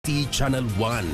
KBC Channel 1.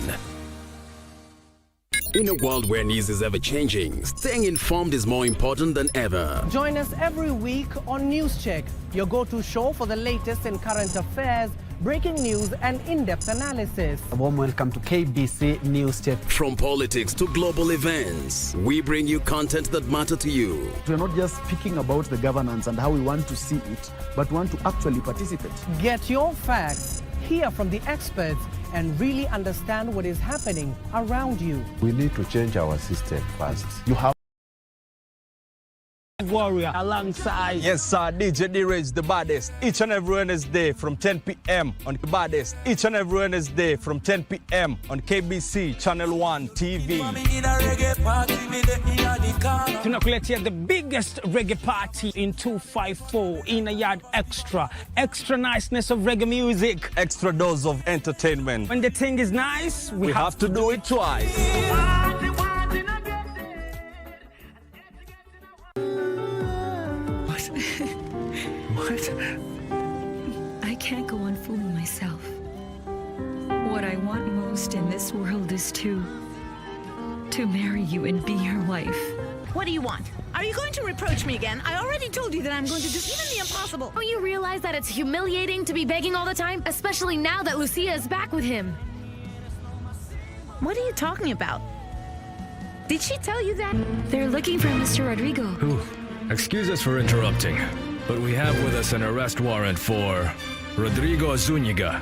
In a world where news is ever-changing, staying informed is more important than ever. Join us every week on News Check, your go-to show for the latest in current affairs, breaking news and in-depth analysis. A warm welcome to KBC News Check. From politics to global events, we bring you content that matter to you. We're not just speaking about the governance and how we want to see it, but want to actually participate. Get your facts, hear from the experts, and really understand what is happening around you. We need to change our system first. You have Warrior alongside DJ D-Rage, the baddest, each and every Wednesday from 10 p.m. on the baddest, each and every Wednesday from 10 p.m. on KBC Channel 1 TV. Tunakuletea the biggest reggae party in 254 in a yard. Extra niceness of reggae music, extra dose of entertainment. When the thing is nice, we have to do it twice. What? I can't go on fooling myself. What I want most in this world is to marry you and be your wife. What do you want? Are you going to reproach me again? I already told you that I'm going to do even the impossible. Don't you realize that it's humiliating to be begging all the time? Especially now that Lucia is back with him. What are you talking about? Did she tell you that? They're looking for Mr. Rodrigo. Who? Excuse us for interrupting, but we have with us an arrest warrant for Rodrigo Zúñiga.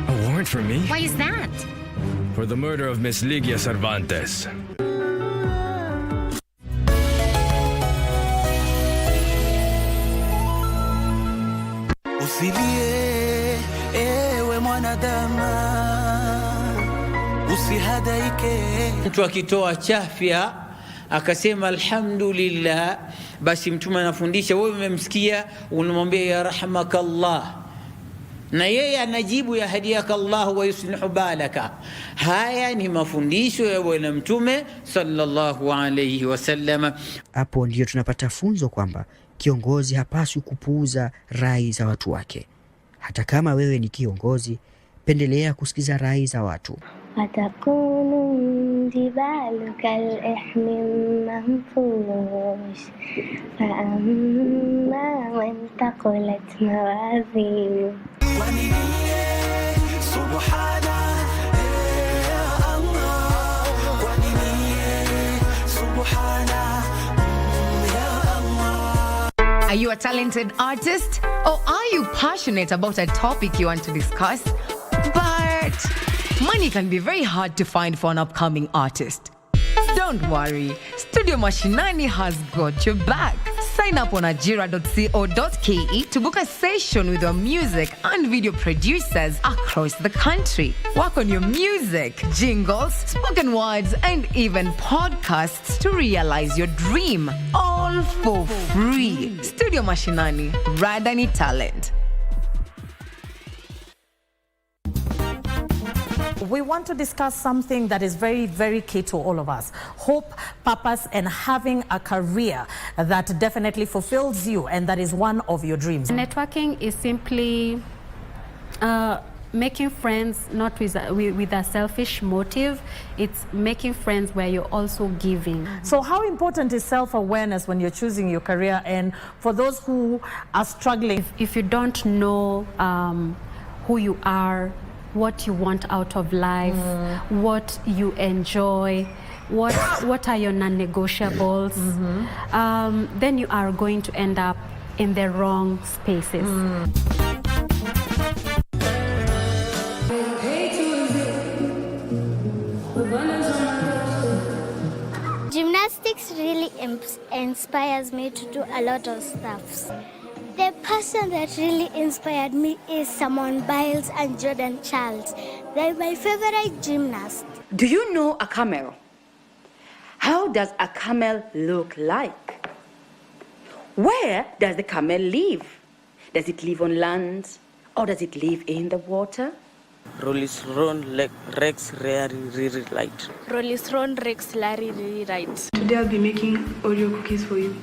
A warrant for me? Why is that? For the murder of Miss Ligia Cervantes. Usilie, ewe mwanadamu, usihadaike. Mtu akitoa chafya akasema alhamdulillah, basi mtume anafundisha, wewe umemsikia, unamwambia ya rahmakallah, na yeye anajibu ya hadiyakallah wa yuslihu balaka. Haya ni mafundisho ya bwana mtume sallallahu alayhi wasallam. Hapo ndio tunapata funzo kwamba kiongozi hapaswi kupuuza rai za watu wake. Hata kama wewe ni kiongozi, pendelea kusikiza rai za watu. وتكون جبال كالإحم المنفوش فأما من ثقلت موازينه Are you a talented artist, or are you passionate about a topic you want to discuss? But money can be very hard to find for an upcoming artist. Don't worry, Studio Mashinani has got your back. Sign up on ajira.co.ke to book a session with your music and video producers across the country. Work on your music, jingles, spoken words, and even podcasts to realize your dream, all for free. Studio Mashinani, Radani Talent. We want to discuss something that is very, very key to all of us. Hope, purpose, and having a career that definitely fulfills you, and that is one of your dreams. Networking is simply making friends, not with a selfish motive. It's making friends where you're also giving. So how important is self-awareness when you're choosing your career? And for those who are struggling, if you don't know who you are, what you want out of life, what you enjoy, what are your non-negotiables, then you are going to end up in the wrong spaces. Gymnastics really inspires me to do a lot of stuff. The person that really inspired me is Simone Biles and Jordan Charles. They're my favorite gymnasts. Do you know a camel? How does a camel look like? Where does the camel live? Does it live on land or does it live in the water? Rollis Rex Larry Light. Rollis Rex Larry Light. Today I'll be making Oreo cookies for you.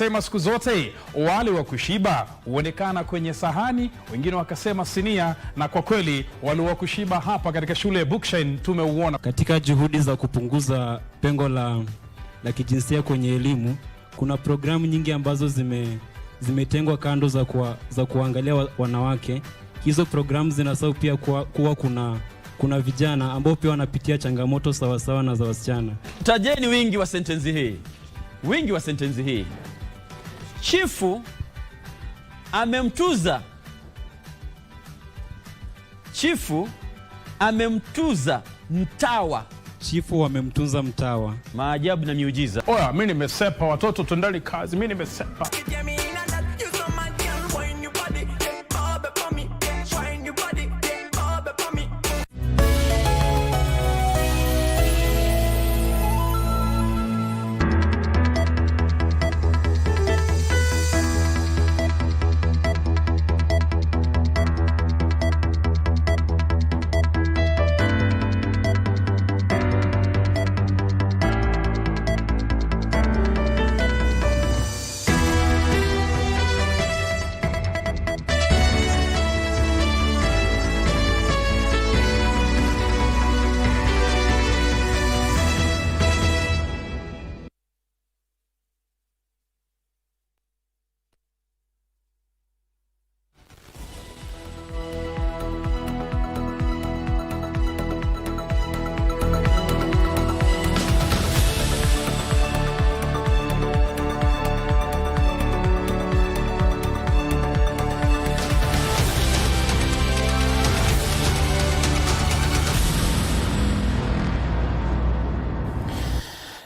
wanasema siku zote wale wa kushiba huonekana kwenye sahani, wengine wakasema sinia, na kwa kweli wale wa kushiba hapa katika shule ya Bookshine tumeuona. Katika juhudi za kupunguza pengo la kijinsia kwenye elimu, kuna programu nyingi ambazo zimetengwa kando za kuangalia wanawake. Hizo programu zinasahau pia kuwa kuna vijana ambao pia wanapitia changamoto sawasawa na za wasichana. Tajeni wingi wa sentensi hii. Wingi wa sentensi hii. Chifu amemtuza. Chifu amemtuza mtawa. Chifu amemtunza mtawa. Maajabu na miujiza. Oya, mimi nimesepa watoto, twendeni kazi. Mimi nimesepa.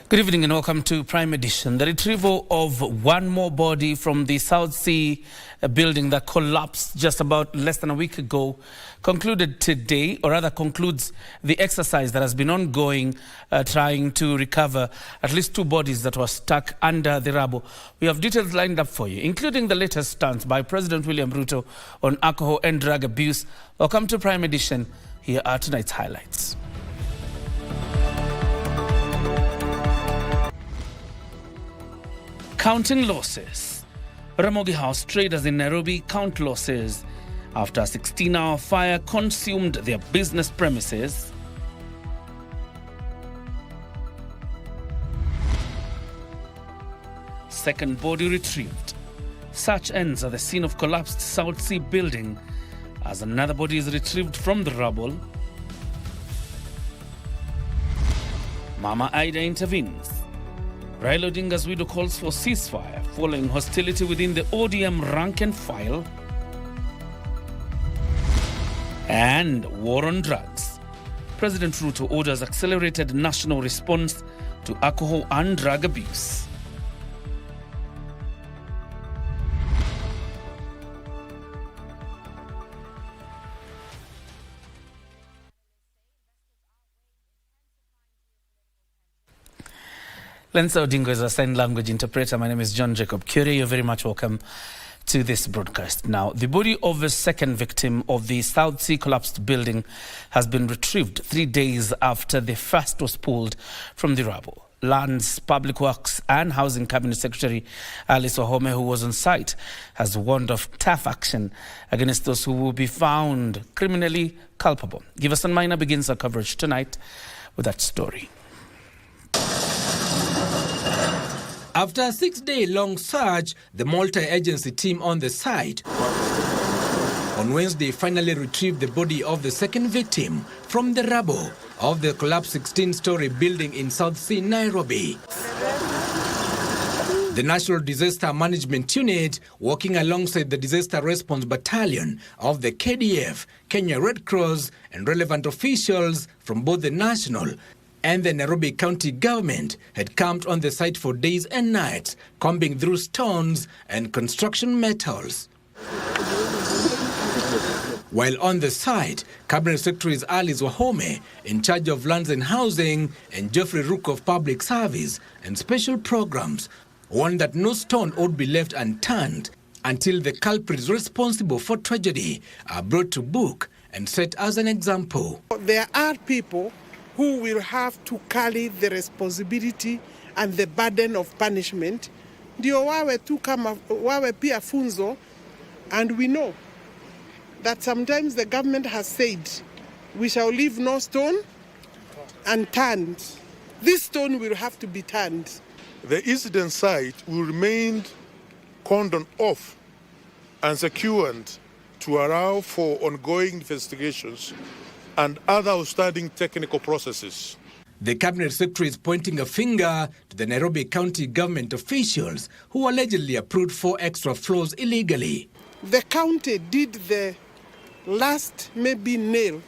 Good evening and welcome to Prime Edition. The retrieval of one more body from the South Sea building that collapsed just about less than a week ago concluded today, or rather concludes the exercise that has been ongoing, trying to recover at least 2 bodies that were stuck under the rubble. We have details lined up for you, including the latest stance by President William Ruto on alcohol and drug abuse. Welcome to Prime Edition. Here are tonight's highlights. Counting losses. Ramogi House traders in Nairobi count losses after a 16-hour fire consumed their business premises. Second body retrieved. Search ends at the scene of collapsed South Sea building as another body is retrieved from the rubble. Mama Ida intervenes. Raila Odinga's widow calls for ceasefire following hostility within the ODM rank and file. And war on drugs. President Ruto orders accelerated national response to alcohol and drug abuse. Lensa Odinga is a sign language interpreter. My name is John Jacob Kioria. You're very much welcome to this broadcast. Now, the body of the second victim of the South Sea collapsed building has been retrieved 3 days after the first was pulled from the rubble. Lands, Public Works and Housing Cabinet Secretary Alice Wahome, who was on site, has warned of tough action against those who will be found criminally culpable. Giverson Minor begins our coverage tonight with that story. After a 6-day-long search, the multi-agency team on the site on Wednesday finally retrieved the body of the second victim from the rubble of the collapsed 16-story building in South Sea, Nairobi. The National Disaster Management Unit, working alongside the Disaster Response Battalion of the KDF, Kenya Red Cross, and relevant officials from both the national and the Nairobi County government had camped on the site for days and nights, combing through stones and construction metals. While on the site, Cabinet Secretaries Alice Wahome, in charge of lands and housing, and Geoffrey Rook of public service and special programs, warned that no stone would be left unturned until the culprits responsible for tragedy are brought to book and set as an example. There are people who will have to carry the responsibility and the burden of punishment ndio wawe tu kama wawe pia funzo, and we know that sometimes the government has said we shall leave no stone unturned. This stone will have to be turned. The incident site will remain cordoned off and secured to allow for ongoing investigations and other outstanding technical processes. The Cabinet Secretary is pointing a finger to the Nairobi County government officials who allegedly approved 4 extra floors illegally. The county did the last nail,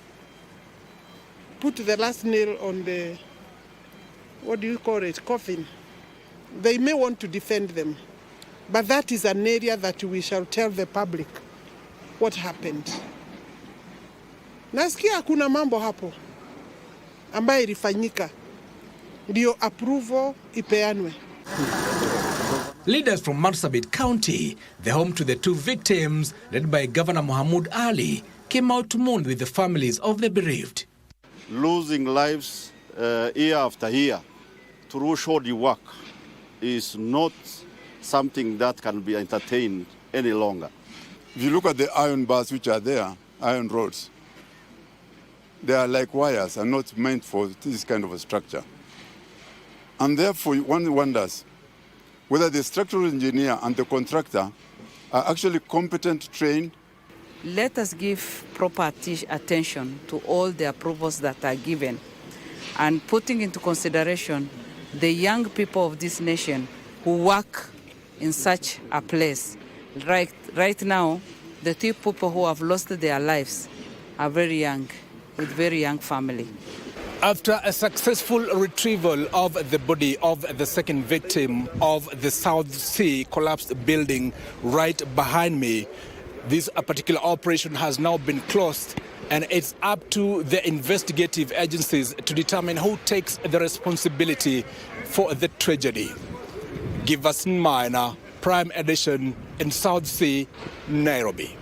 put the last nail on the, coffin. They may want to defend them, but that is an area that we shall tell the public what happened. Nasikia kuna mambo hapo ambayo ilifanyika ndio approval ipeanwe. Leaders from Marsabit County, the home to the 2 victims, led by Governor Mohamud Ali, came out to mourn with the families of the bereaved. Losing lives year after year through shoddy work is not something that can be entertained any longer. If you look at the iron bars which are there, iron rods, they are like wires and not meant for this kind of a structure. And therefore, one wonders whether the structural engineer and the contractor are actually competent, trained. Let us give proper attention to all the approvals that are given and putting into consideration the young people of this nation who work in such a place. Right now, the 2 people who have lost their lives are very young, with very young family. After a successful retrieval of the body of the second victim of the South Sea collapsed building right behind me, this particular operation has now been closed, and it's up to the investigative agencies to determine who takes the responsibility for the tragedy. Giverson Minor, Prime Edition in South Sea, Nairobi.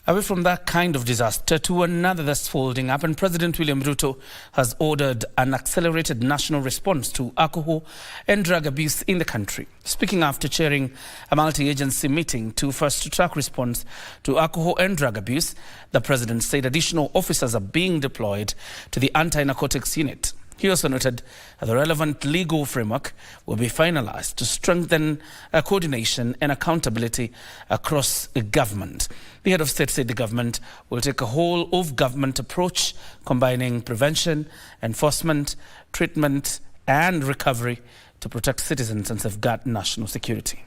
Away from that kind of disaster to another that's folding up, and President William Ruto has ordered an accelerated national response to alcohol and drug abuse in the country. Speaking after chairing a multi-agency meeting to fast-track response to alcohol and drug abuse, the president said additional officers are being deployed to the anti-narcotics unit. He also noted that the relevant legal framework will be finalized to strengthen coordination and accountability across government. The head of state said the government will take a whole-of-government approach, combining prevention, enforcement, treatment, and recovery to protect citizens and safeguard national security.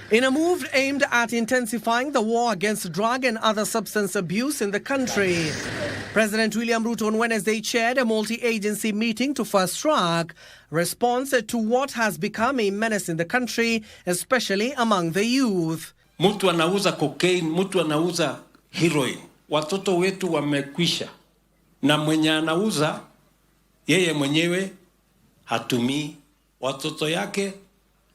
In a move aimed at intensifying the war against drug and other substance abuse in the country, President William Ruto on Wednesday chaired a multi-agency meeting to fast-track response to what has become a menace in the country, especially among the youth. Mtu anauza cocaine, mtu anauza heroin. Watoto wetu wamekwisha. Na mwenye anauza, yeye mwenyewe hatumii. Watoto yake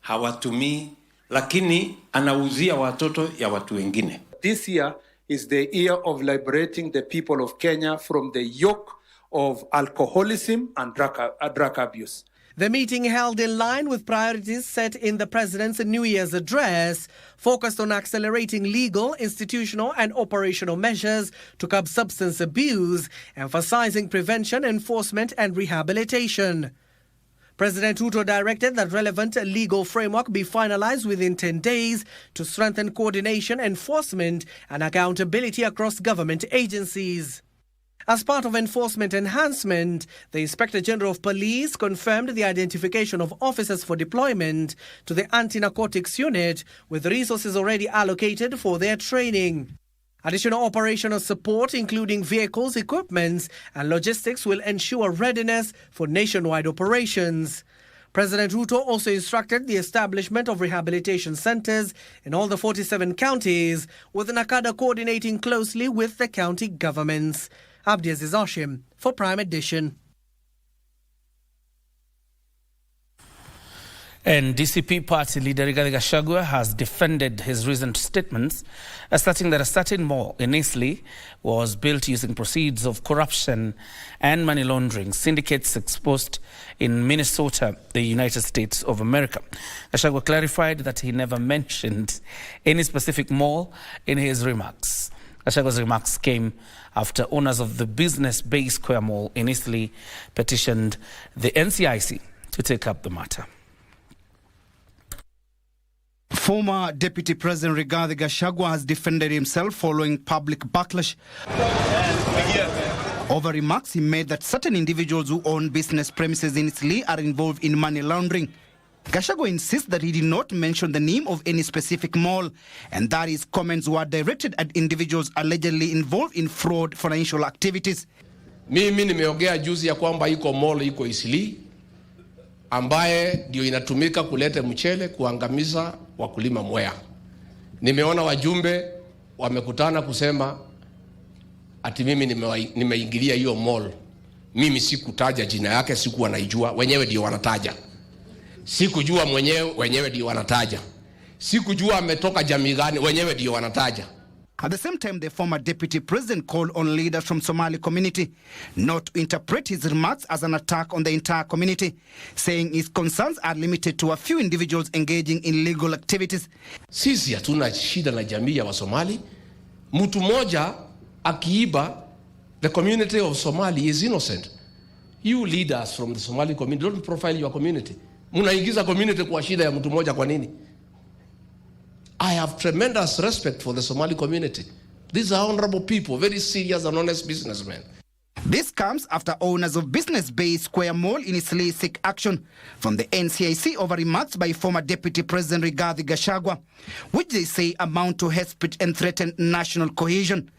hawatumii. Lakini anauzia watoto ya watu wengine. This year is the year of liberating the people of Kenya from the yoke of alcoholism and drug abuse. The meeting, held in line with priorities set in the President's New Year's address, focused on accelerating legal, institutional and operational measures to curb substance abuse, emphasizing prevention, enforcement and rehabilitation. President Ruto directed that relevant legal framework be finalized within 10 days to strengthen coordination, enforcement and accountability across government agencies. As part of enforcement enhancement, the Inspector General of Police confirmed the identification of officers for deployment to the anti-narcotics unit, with resources already allocated for their training. Additional operational support, including vehicles, equipments, and logistics, will ensure readiness for nationwide operations. President Ruto also instructed the establishment of rehabilitation centers in all the 47 counties, with NACADA coordinating closely with the county governments. Abdiaziz Hashim for Prime Edition. And DCP party leader Rigathi Gachagua has defended his recent statements, asserting that a certain mall in Eastleigh was built using proceeds of corruption and money laundering syndicates exposed in Minnesota, the United States of America. Gachagua clarified that he never mentioned any specific mall in his remarks. Gachagua's remarks came after owners of the Business Bay Square Mall in Eastleigh petitioned the NCIC to take up the matter. Former Deputy President Rigathi Gachagua has defended himself following public backlash over remarks he made that certain individuals who own business premises in Eastleigh are involved in money laundering. Gachagua insists that he did not mention the name of any specific mall and that his comments were directed at individuals allegedly involved in fraud financial activities. Mimi nimeongea juzi ya kwamba iko mall iko Eastleigh ambaye ndio inatumika kuleta mchele kuangamiza wakulima Mwea. Nimeona wajumbe wamekutana kusema ati mimi nimeingilia hiyo mall. Mimi sikutaja jina yake, sikuwa naijua, wenyewe ndio wanataja. Sikujua mwenyewe, wenyewe ndio wanataja. Sikujua ametoka jamii gani, wenyewe ndio wanataja. At the same time, the former deputy president called on leaders from Somali community not to interpret his remarks as an attack on the entire community, saying his concerns are limited to a few individuals engaging in legal activities. Sisi hatuna shida na jamii ya Wasomali. Mtu moja akiiba, the community of Somali is innocent. You leaders from the Somali community don't profile your community. Munaingiza community kwa shida ya mtu moja kwa nini? I have tremendous respect for the Somali community. These are honorable people, very serious and honest businessmen. This comes after owners of Business Bay Square Mall in Eastleigh seek action from the NCIC over remarks by former Deputy President Rigathi Gachagua, which they say amount to hate speech and threaten national cohesion.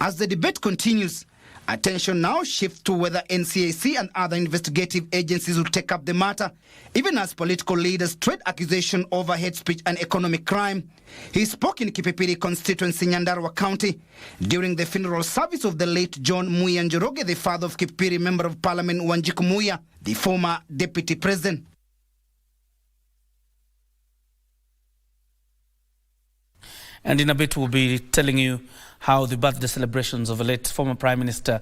As the debate continues, attention now shifts to whether NCIC and other investigative agencies will take up the matter, even as political leaders trade accusation over hate speech and economic crime. He spoke in Kipipiri constituency, Nyandarua County, during the funeral service of the late John Muya Njoroge, the father of Kipipiri Member of Parliament Wanjiku Muya, the former Deputy President. And in a bit, we'll be telling you how the birthday celebrations of the late former Prime Minister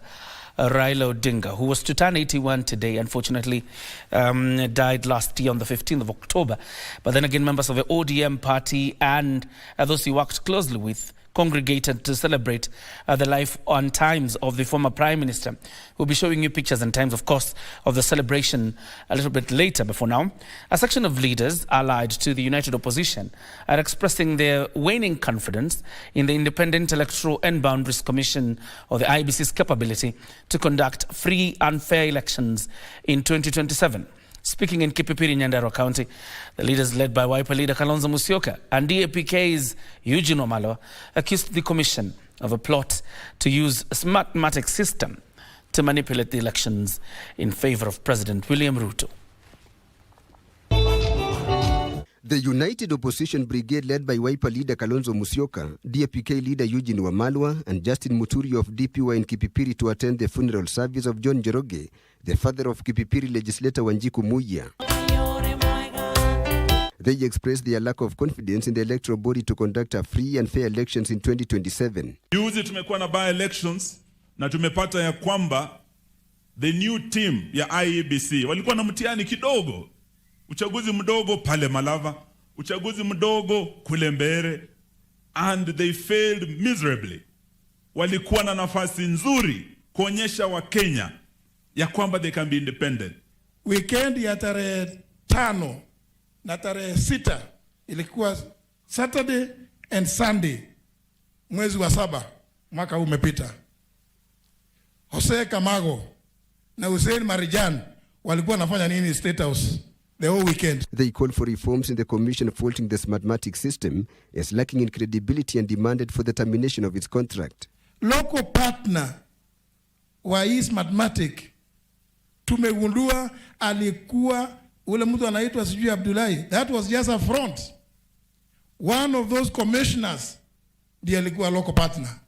Raila Odinga, who was to turn 81 today, unfortunately died last year on the 15th of October. But then again, members of the ODM party and those he worked closely with congregated to celebrate the life and times of the former Prime Minister. We'll be showing you pictures and times, of course, of the celebration a little bit later. But for now, a section of leaders allied to the United Opposition are expressing their waning confidence in the Independent Electoral and Boundaries Commission, or the IBC's capability to conduct free and fair elections in 2027. Speaking in Kipipiri, Nyandarua County, the leaders led by Wiper leader Kalonzo Musyoka and DAPK's Eugene Wamalwa accused the commission of a plot to use a smartmatic system to manipulate the elections in favor of President William Ruto. The United Opposition Brigade, led by Wiper leader Kalonzo Musyoka, DAPK leader Eugene Wamalwa, and Justin Muturi of DP were in Kipipiri to attend the funeral service of John Njoroge, the father of Kipipiri legislator Wanjiku Muya. They expressed their lack of confidence in the electoral body to conduct a free and fair elections in 2027. Juzi tumekuwa na by-elections na tumepata ya kwamba the new team ya IEBC walikuwa na mtihani kidogo. Uchaguzi mdogo pale Malava, uchaguzi mdogo kule Mbere, and they failed miserably. Walikuwa na nafasi nzuri kuonyesha wa Kenya ya kwamba they can be independent. Weekend ya tarehe 5 na tarehe 6 ilikuwa Saturday and Sunday, mwezi wa 7 mwaka huu umepita. Jose Kamago na Hussein Marijan walikuwa nafanya nini State House the whole weekend? They called for reforms in the commission, faulting the smartmatic system as lacking in credibility and demanded for the termination of its contract. Local partner wa hii smartmatic tumegundua alikuwa ule mtu anaitwa sijui Abdullahi. That was just a front. One of those commissioners ndiye alikuwa local partner,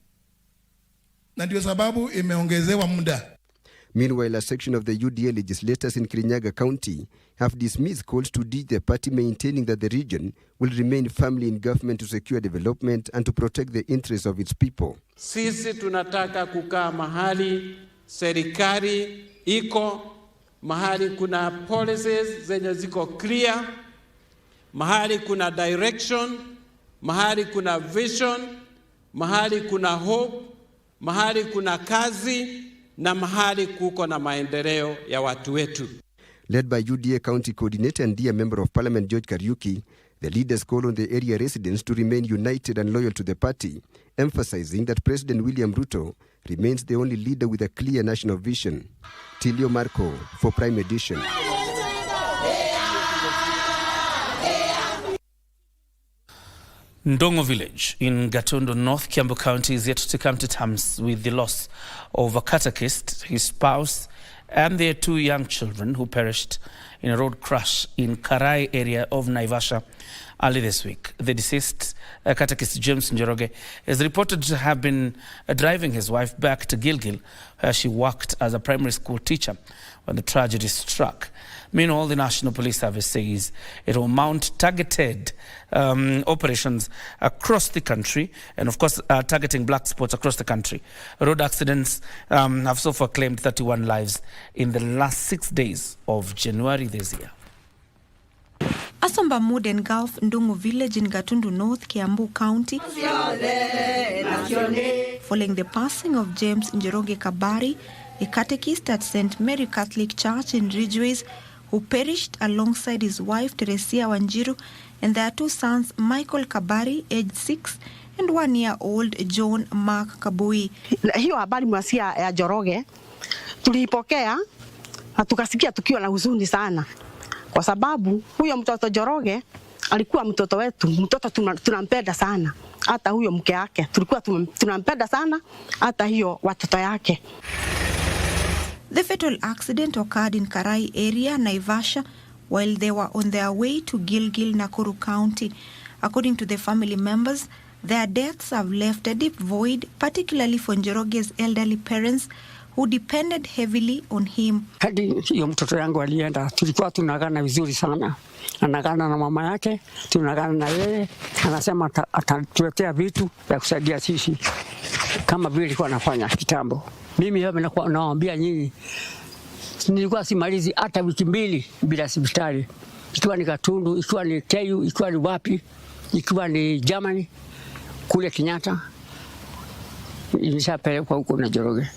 na ndio sababu imeongezewa muda. Meanwhile, a section of the UDA legislators in Kirinyaga County have dismissed calls to ditch the party, maintaining that the region will remain firmly in government to secure development and to protect the interests of its people. Sisi tunataka kukaa mahali serikali iko, mahali kuna policies zenye ziko clear, mahali kuna direction, mahali kuna vision, mahali kuna hope, mahali kuna kazi, na mahali kuko na maendeleo ya watu wetu. Led by UDA County Coordinator and dear Member of Parliament George Kariuki, the leaders call on the area residents to remain united and loyal to the party, emphasizing that President William Ruto remains the only leader with a clear national vision. Tilio Marco for Prime Edition. Ndongo village in Gatundu, North Kiambu County is yet to come to terms with the loss of a catechist, his spouse, and their 2 young children who perished in a road crash in Karai area of Naivasha early this week. The deceased catechist James Njoroge is reported to have been driving his wife back to Gilgil, where she worked as a primary school teacher when the tragedy struck. Meanwhile, the National Police Service says it will mount targeted operations across the country and, of course, targeting black spots across the country. Road accidents have so far claimed 31 lives in the last 6 days of January this year. Asomba Mood engulfed Ndungu village in Gatundu North, Kiambu County, following the passing of James Njoroge Kabari, a catechist at St. Mary Catholic Church in Ridgeways, who perished alongside his wife Teresia Wanjiru and their 2 sons, Michael Kabari, aged 6, and 1-year-old John Mark Kabui. Hiyo habari mwasia ya Njoroge tulipokea na tukasikia tukiwa na huzuni sana, kwa sababu huyo mtoto Njoroge alikuwa mtoto wetu, mtoto tunampenda sana. Hata huyo mke yake tulikuwa tunampenda sana, hata hiyo watoto yake. The fatal accident occurred in Karai area, Naivasha, while they were on their way to Gilgil, Nakuru County. According to the family members, their deaths have left a deep void, particularly for Njoroge's elderly parents, who depended heavily on him. Hadi hiyo mtoto yangu alienda, tulikuwa tunagana vizuri sana. Anagana na mama yake, tunagana na yeye, anasema atatuletea vitu vya kusaidia sisi kama vile alikuwa anafanya kitambo. Mimi hapa nawaambia nyinyi, nilikuwa simalizi hata wiki 2 bila hospitali. Ikiwa ni Gatundu, ikiwa ni KU, ikiwa ni wapi, ikiwa ni Germany, kule Kenyatta, ilishapelekwa huko na Njoroge.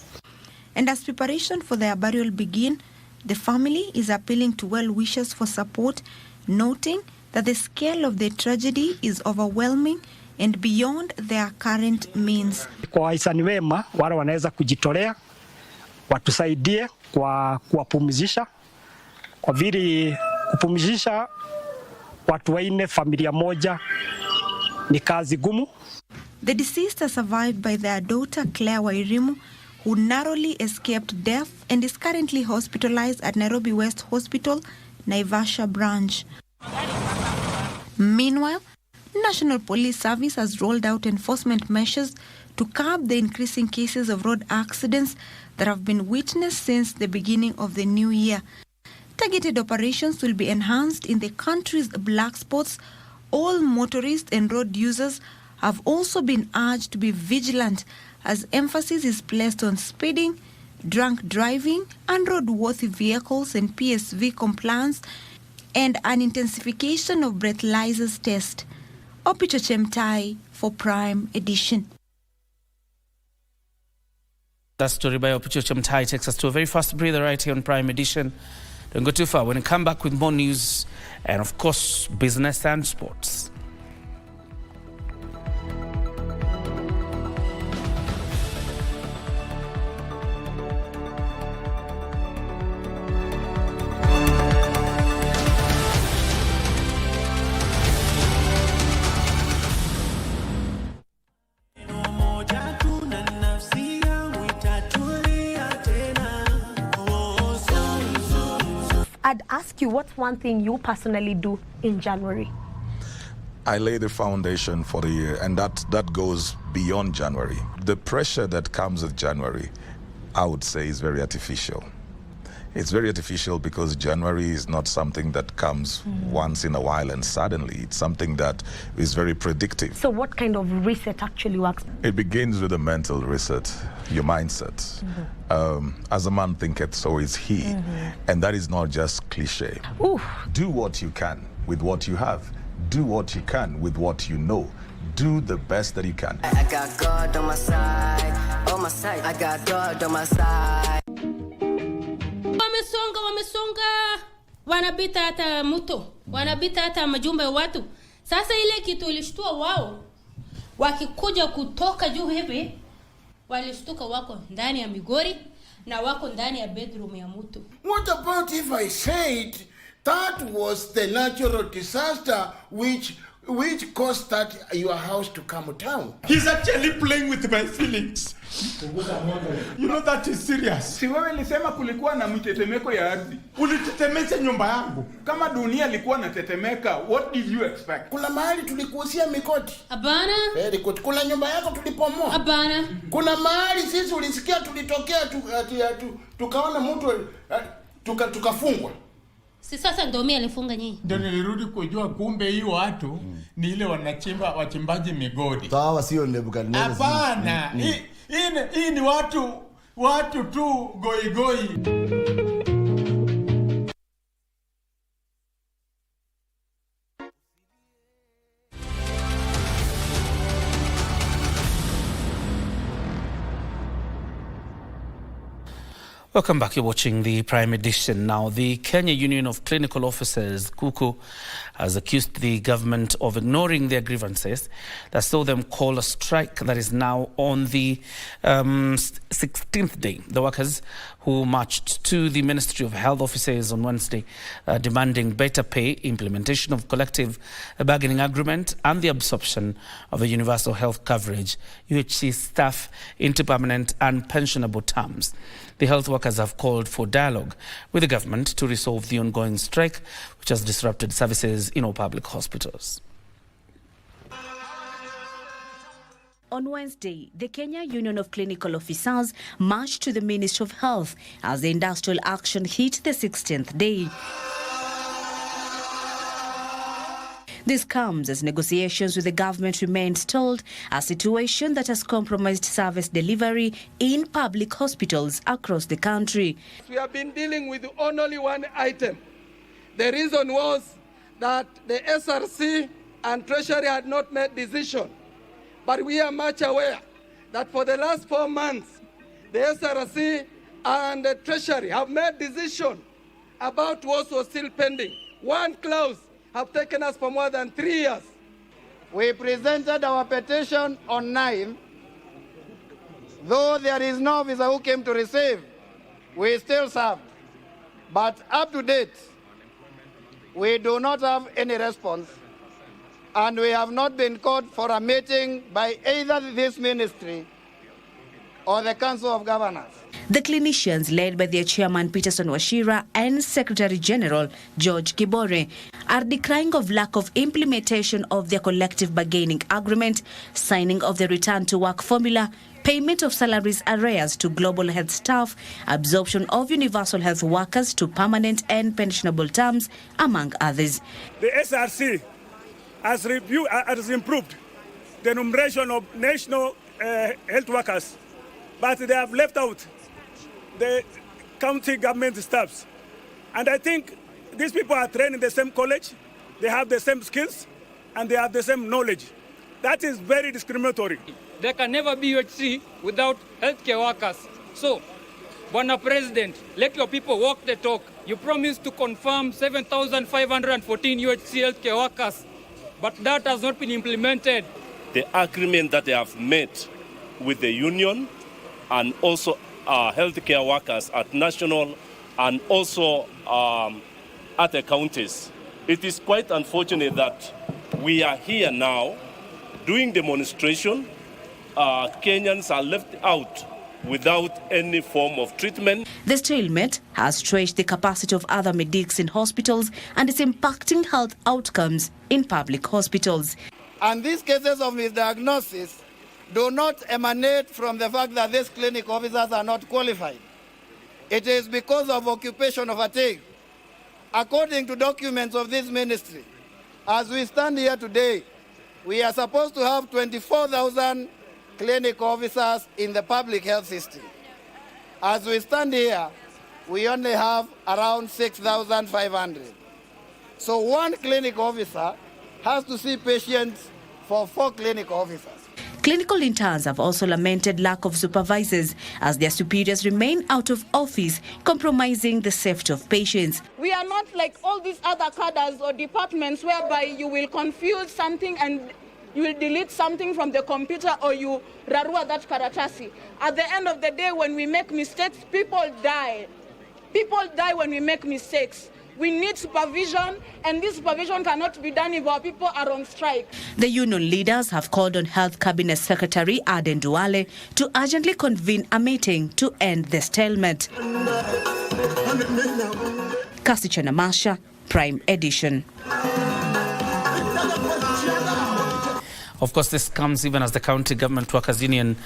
And as preparation for their burial begin, the family is appealing to well-wishers for support, noting that the scale of the tragedy is overwhelming and beyond their current means. Kwa wahisani wema wale wanaweza kujitolea watusaidie kwa kuwapumzisha, kwa vile kupumzisha watu 4 familia moja ni kazi gumu. The deceased are survived by their daughter Claire Wairimu, who narrowly escaped death and is currently hospitalized at Nairobi West Hospital, Naivasha branch. Meanwhile, National Police Service has rolled out enforcement measures to curb the increasing cases of road accidents that have been witnessed since the beginning of the new year. Targeted operations will be enhanced in the country's black spots. All motorists and road users have also been urged to be vigilant, as emphasis is placed on speeding, drunk driving, unroadworthy vehicles and PSV compliance, and an intensification of breathalyzers test. Opito Chemtai for Prime Edition. That story by Opito Chemtai takes us to a very fast breather right here on Prime Edition. Don't go too far. When we come back with more news and, of course, business and sports. I'd ask you, what's one thing you personally do in January? I lay the foundation for the year, and that goes beyond January. The pressure that comes with January I would say is very artificial. It's very artificial because January is not something that comes once in a while and suddenly. It's something that is very predictive. So what kind of reset actually works? It begins with a mental reset, your mindset. As a man thinketh, so is he. And that is not just cliche. Do what you can with what you have. Do what you can with what you know. Do the best that you can. I got God on my side, on my side. I got God on my side. Wamesonga, wanapita hata mto, wanapita hata majumba ya watu. Sasa ile kitu ilishtua wao, wakikuja kutoka juu hivi, walishtuka wako ndani ya Migori na wako ndani ya bedroom ya mtu. What about if I said that was the natural disaster which caused that your house to come down? He's actually playing with my feelings. You know that is serious. Si wewe nilisema kulikuwa na mtetemeko ya ardhi. Ulitetemesha nyumba yangu. Kama dunia ilikuwa inatetemeka, what did you expect? Kuna mahali tulikuhusia mikoti. Hapana. Very good. Kuna nyumba yako tulipomoa. Hapana. Kuna mahali sisi ulisikia tulitokea tukaona mtu tukafungwa. Si sasa ndio mimi alifunga nyinyi. Ndio nilirudi kujua kumbe hii watu ni ile wachimbaji migodi. Sawa, sio Nebukadnezar. Hapana. Hii ni watu tu goi. Welcome back. You're watching the Prime Edition. Now, the Kenya Union of Clinical Officers, KUKU, has accused the government of ignoring their grievances that saw them call a strike that is now on the 16th day. The workers who marched to the Ministry of Health offices on Wednesday demanding better pay, implementation of collective bargaining agreement and the absorption of the universal health coverage, UHC staff into permanent and pensionable terms. The health workers have called for dialogue with the government to resolve the ongoing strike, which has disrupted services in all public hospitals. On Wednesday, the Kenya Union of Clinical Officers marched to the Ministry of Health as the industrial action hit the 16th day. This comes as negotiations with the government remain stalled, a situation that has compromised service delivery in public hospitals across the country. We have been dealing with only one item. The reason was that the SRC and Treasury had not made decision. But we are much aware that for the last 4 months, the SRC and the Treasury have made decision about what was still pending. One clause have taken us for more than 3 years. We presented our petition on 9. Though there is no officer who came to receive, we still served. But up to date, we do not have any response. And we have not been called for a meeting by either this ministry or the Council of Governors. The clinicians, led by their chairman Peterson Washira and Secretary General George Kibore, are decrying of lack of implementation of their collective bargaining agreement, signing of the return to work formula, payment of salaries arrears to global health staff, absorption of universal health workers to permanent and pensionable terms, among others. The SRC has improved the enumeration of national health workers, but they have left out the county government staffs. And I think these people are trained in the same college, they have the same skills, and they have the same knowledge. That is very discriminatory. There can never be UHC without healthcare workers. So, Bwana President, let your people walk the talk. You promised to confirm 7,514 UHC healthcare workers, but that has not been implemented. The agreement that they have made with the union and also healthcare workers at national and also at the counties. It is quite unfortunate that we are here now doing demonstration. Kenyans are left out without any form of treatment. The stalemate has stretched the capacity of other medics in hospitals and is impacting health outcomes in public hospitals. And these cases of misdiagnosis, do not emanate from the fact that these clinic officers are not qualified. It is because of occupational fatigue. According to documents of this ministry, as we stand here today, we are supposed to have 24,000 clinic officers in the public health system. As we stand here, we only have around 6,500. So one clinic officer has to see patients for 4 clinic officers. Clinical interns have also lamented lack of supervisors as their superiors remain out of office, compromising the safety of patients. We are not like all these other cadres or departments whereby you will confuse something and you will delete something from the computer or you rarua that karatasi. At the end of the day, when we make mistakes, people die. People die when we make mistakes. We need supervision, and this supervision cannot be done if our people are on strike. The union leaders have called on Health Cabinet Secretary Aden Duale to urgently convene a meeting to end the stalemate. Kasicha Namasha, Prime Edition. Of course, this comes even as the County Government Workers Union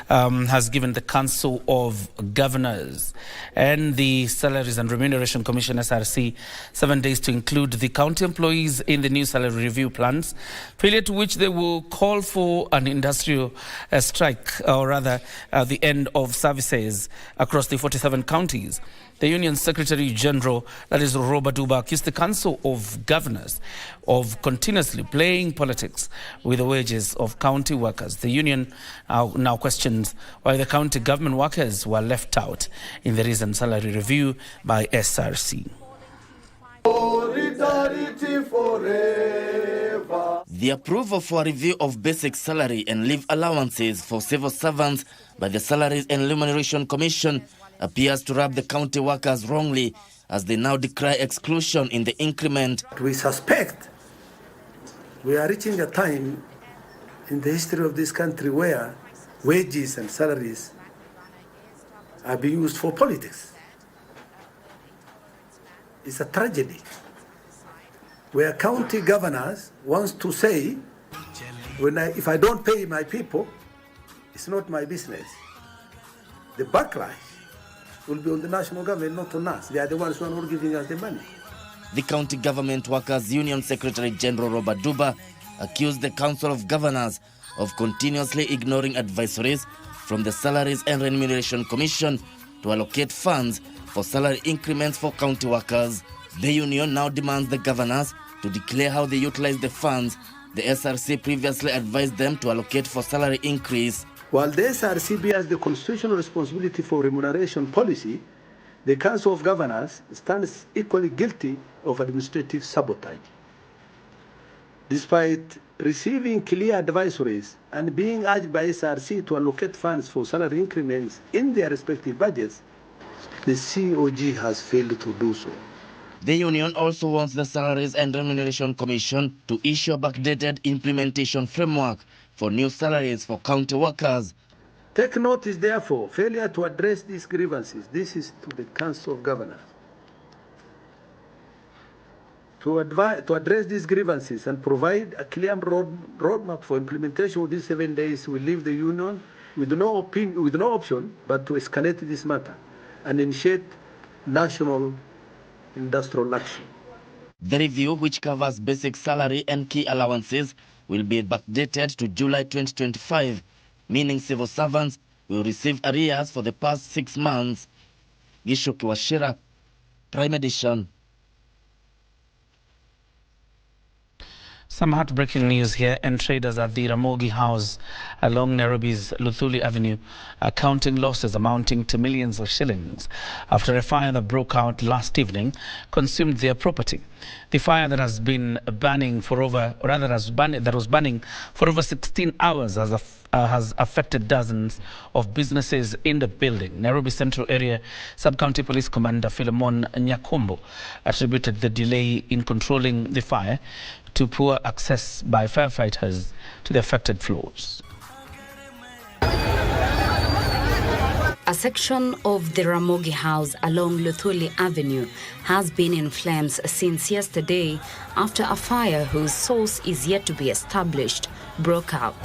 has given the Council of Governors and the Salaries and Remuneration Commission, SRC, 7 days to include the county employees in the new salary review plans, failure to which they will call for an industrial strike, or rather the end of services across the 47 counties. The Union Secretary General, that is Robert Duba, accused the Council of Governors of continuously playing politics with the wages of county workers. The union now questions why the county government workers were left out in the recent salary review by SRC. The approval for a review of basic salary and leave allowances for civil servants by the Salaries and Remuneration Commission appears to rub the county workers wrongly as they now decry exclusion in the increment. We suspect we are reaching a time in the history of this country where wages and salaries are being used for politics. It's a tragedy where county governors wants to say, if I don't pay my people, it's not my business. The backlash will be on the national government, not on us. They are the ones who are not giving us the money. The County Government Workers Union Secretary General Robert Duba accused the Council of Governors of continuously ignoring advisories from the Salaries and Remuneration Commission to allocate funds for salary increments for county workers. The union now demands the governors to declare how they utilize the funds the SRC previously advised them to allocate for salary increase. While the SRC bears the constitutional responsibility for remuneration policy, the Council of Governors stands equally guilty of administrative sabotage. Despite receiving clear advisories and being urged by SRC to allocate funds for salary increments in their respective budgets, the COG has failed to do so. The union also wants the Salaries and Remuneration Commission to issue a backdated implementation framework for new salaries for county workers. Take notice, therefore, failure to address these grievances. This is to the Council of Governors. To address these grievances and provide a clear roadmap for implementation of these 7 days, we leave the union with no option but to escalate this matter and initiate national industrial action. The review, which covers basic salary and key allowances, will be backdated to July 2025, meaning civil servants will receive arrears for the past 6 months. Gishoki Washira, Prime Edition. Some heartbreaking news here, and traders at the Ramogi House along Nairobi's Luthuli Avenue are counting losses amounting to millions of shillings after a fire that broke out last evening consumed their property. The fire that has been burning for over, or rather that was burning for over 16 hours has affected dozens of businesses in the building. Nairobi Central Area Sub-County Police Commander Philemon Nyakombo attributed the delay in controlling the fire to poor access by firefighters to the affected floors. A section of the Ramogi House along Luthuli Avenue has been in flames since yesterday after a fire whose source is yet to be established broke out.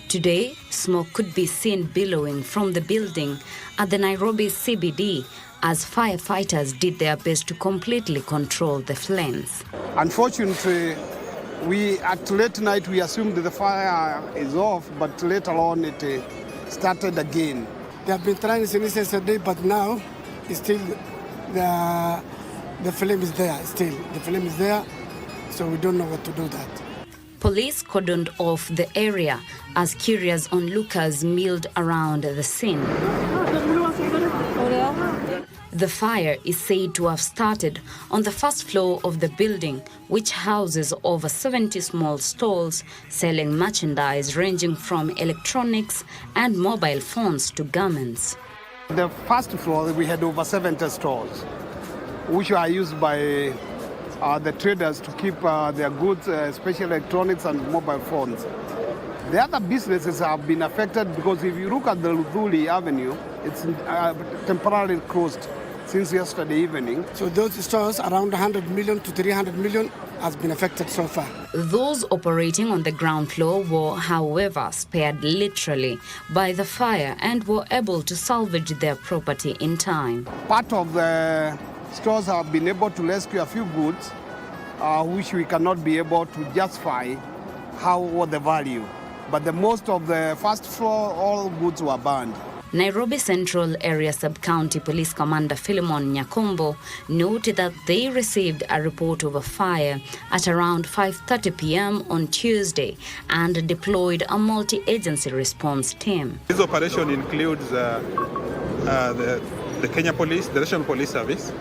Today, smoke could be seen billowing from the building at the Nairobi CBD as firefighters did their best to completely control the flames. Unfortunately, at late night we assumed the fire is off, but later on it started again. They have been trying since yesterday, but now it's still the flame is there. Still, the flame is there, so we don't know what to do that. Police cordoned off the area as curious onlookers milled around the scene. The fire is said to have started on the first floor of the building, which houses over 70 small stalls selling merchandise ranging from electronics and mobile phones to garments. The first floor, we had over 70 stores, which are used by the traders to keep their goods, especially electronics and mobile phones. The other businesses have been affected because if you look at the Luthuli Avenue, it's temporarily closed since yesterday evening. So those stores around 100 million to 300 million has been affected so far. Those operating on the ground floor were, however, spared literally by the fire and were able to salvage their property in time. Part of the stores have been able to rescue a few goods, which we cannot be able to justify what the value. But the most of the first floor, all goods were burned. Nairobi Central Area Sub-County Police Commander Philemon Nyakombo noted that they received a report of a fire at around 5:30 p.m. on Tuesday and deployed a multi-agency response team. This operation includes the Kenya Police, the National Police Service,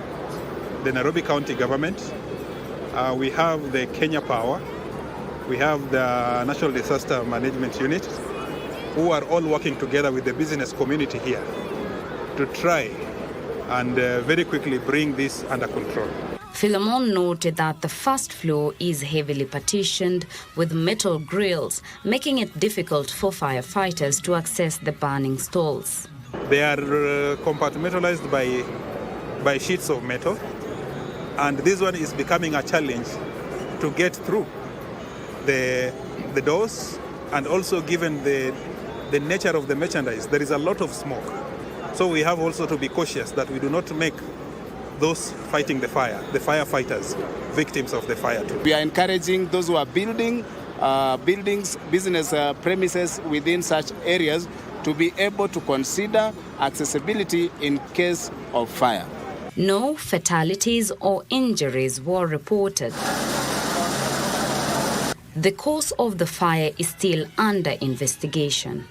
the Nairobi County Government, we have the Kenya Power, we have the National Disaster Management Unit, who are all working together with the business community here to try and very quickly bring this under control. Philemon noted that the first floor is heavily partitioned with metal grills, making it difficult for firefighters to access the burning stalls. They are compartmentalized by sheets of metal, and this one is becoming a challenge to get through the doors, and also given the nature of the merchandise, there is a lot of smoke. So we have also to be cautious that we do not make those fighting the fire, the firefighters, victims of the fire too. We are encouraging those who are building buildings, business premises within such areas to be able to consider accessibility in case of fire. No fatalities or injuries were reported. The cause of the fire is still under investigation.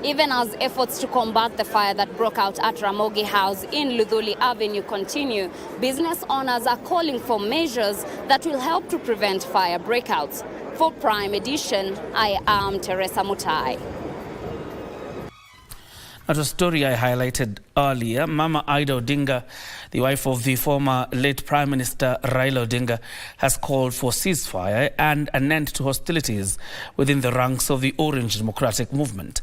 Even as efforts to combat the fire that broke out at Ramogi House in Luthuli Avenue continue, business owners are calling for measures that will help to prevent fire breakouts. For Prime Edition, I am Teresa Mutai. At a story I highlighted earlier, Mama Ida Odinga, the wife of the former late Prime Minister Raila Odinga, has called for ceasefire and an end to hostilities within the ranks of the Orange Democratic Movement.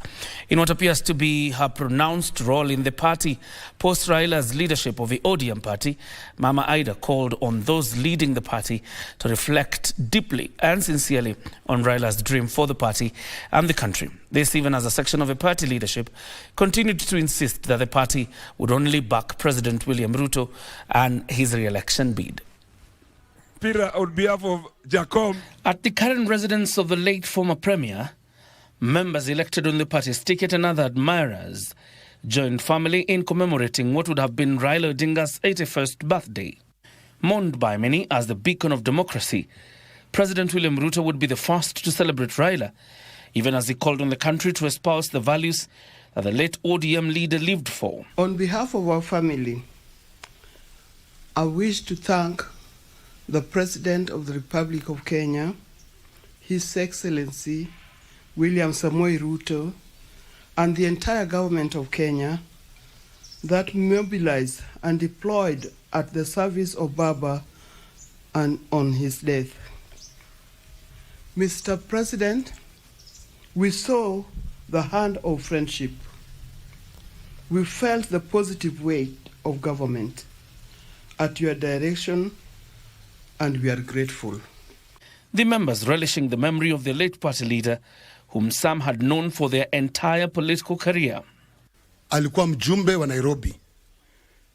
In what appears to be her pronounced role in the party post Raila's leadership of the ODM party, Mama Ida called on those leading the party to reflect deeply and sincerely on Raila's dream for the party and the country. This even as a section of the party leadership continued to insist that the party would only back President William Ruto and his re-election bid. Peter, on behalf of Jacob. At the current residence of the late former Premier, members elected on the party's ticket and other admirers joined family in commemorating what would have been Raila Odinga's 81st birthday. Mourned by many as the beacon of democracy, President William Ruto would be the first to celebrate Raila, even as he called on the country to espouse the values that the late ODM leader lived for. On behalf of our family, I wish to thank the President of the Republic of Kenya, His Excellency William Samoei Ruto, and the entire government of Kenya that mobilized and deployed at the service of Baba and on his death. Mr. President, we saw the hand of friendship. We felt the positive weight of government at your direction, and we are grateful. The members relishing the memory of their late party leader, whom some had known for their entire political career. Alikuwa mjumbe wa Nairobi,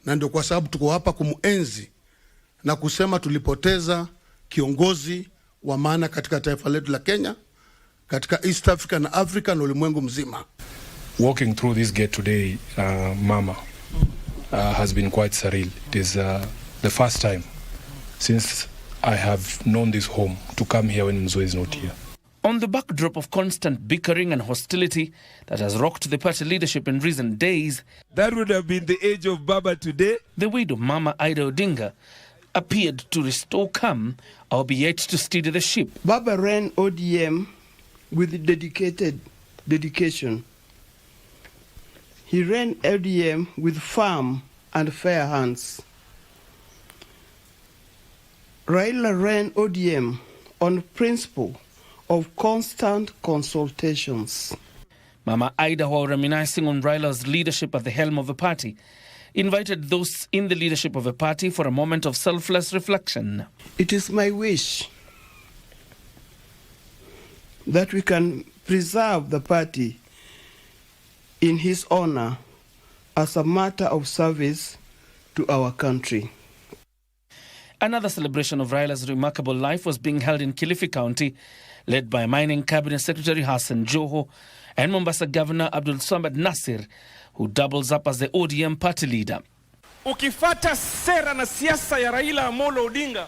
na ndio kwa sababu tuko hapa kumuenzi na kusema tulipoteza kiongozi wa maana katika taifa letu la Kenya, katika East Africa na Africa na ulimwengu mzima. Walking through this gate today, Mama, has been quite surreal. It is the first time since I have known this home to come here when Mzo is not here. On the backdrop of constant bickering and hostility that has rocked the party leadership in recent days, that would have been the age of Baba today. The widow Mama Ida Odinga appeared to restore calm, albeit to steady the ship. Baba ran ODM with dedication. He ran ODM with firm and fair hands. Raila ran ODM on principle of constant consultations. Mama Ida, while reminiscing on Raila's leadership at the helm of the party, invited those in the leadership of the party for a moment of selfless reflection. It is my wish that we can preserve the party in his honor as a matter of service to our country. Another celebration of Raila's remarkable life was being held in Kilifi County, led by Mining Cabinet Secretary Hassan Joho and Mombasa Governor Abdul Samad Nasir, who doubles up as the ODM party leader. Ukifata sera na siasa ya Raila Amolo Odinga,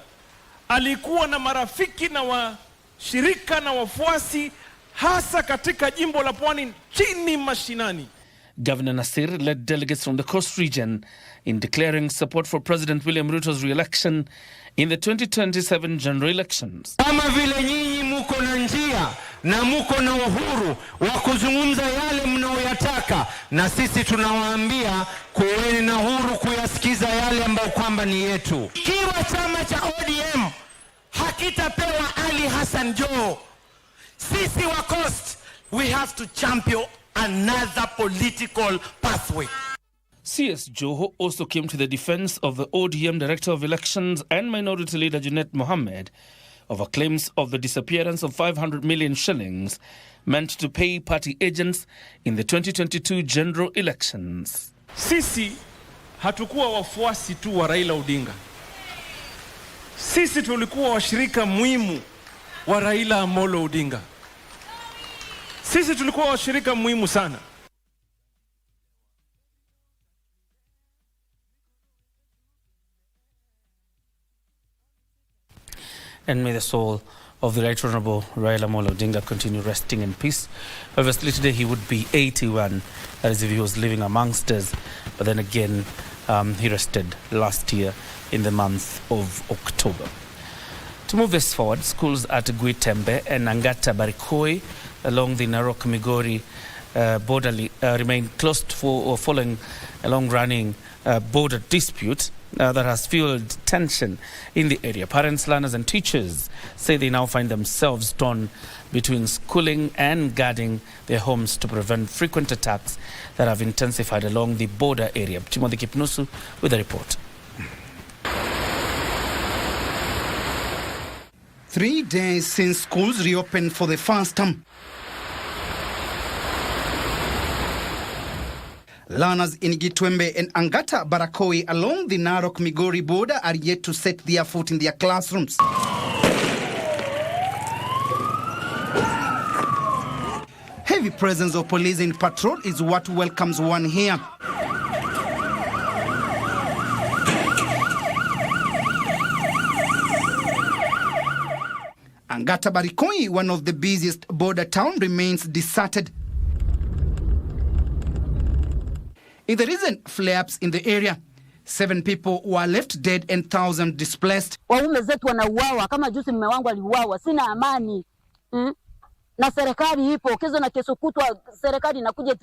alikuwa na marafiki na washirika na wafuasi hasa katika jimbo la Pwani chini mashinani. Governor Nasir led delegates from the coast region in declaring support for President William Ruto's re-election in the 2027 general elections. Kama vile nyinyi muko na njia na muko na uhuru wa kuzungumza yale mnaoyataka, na sisi tunawaambia kuweni na uhuru kuyasikiza yale ambayo kwamba ni yetu. Ikiwa chama cha ODM hakitapewa Ali Hassan Joho, sisi wa Coast, we have to champion another political pathway. CS Joho also came to the defense of the ODM Director of Elections and Minority Leader Junet Mohammed over claims of the disappearance of 500 million shillings meant to pay party agents in the 2022 general elections. Sisi hatukuwa wafuasi tu wa Raila Odinga. Sisi tulikuwa washirika muhimu wa Raila Amolo Odinga. Sisi tulikuwa washirika muhimu sana. And may the soul of the Right Honorable Raila Amolo Odinga continue resting in peace. Obviously today he would be 81, that is if he was living amongst us. But then again, he rested last year in the month of October. To move this forward, schools at Guitembe and Angata Barikoi along the Narok-Migori border remain closed following a long-running border dispute that has fueled tension in the area. Parents, learners and teachers say they now find themselves torn between schooling and guarding their homes to prevent frequent attacks that have intensified along the border area. Timothy Kipnusu with a report. 3 days since schools reopened for the first time, learners in Gitwembe and Angata Barakoi along the Narok-Migori border are yet to set their foot in their classrooms. Heavy presence of police in patrol is what welcomes one here. Angata Barikoi, one of the busiest border towns, remains deserted. In the recent flare-ups in the area, 7 people were left dead and 1,000 displaced. Waume zetu wanauawa kama juzi mume wangu aliuawa, sina amani. Na serikali ipo, kesho na kesho kutwa serikali inakuja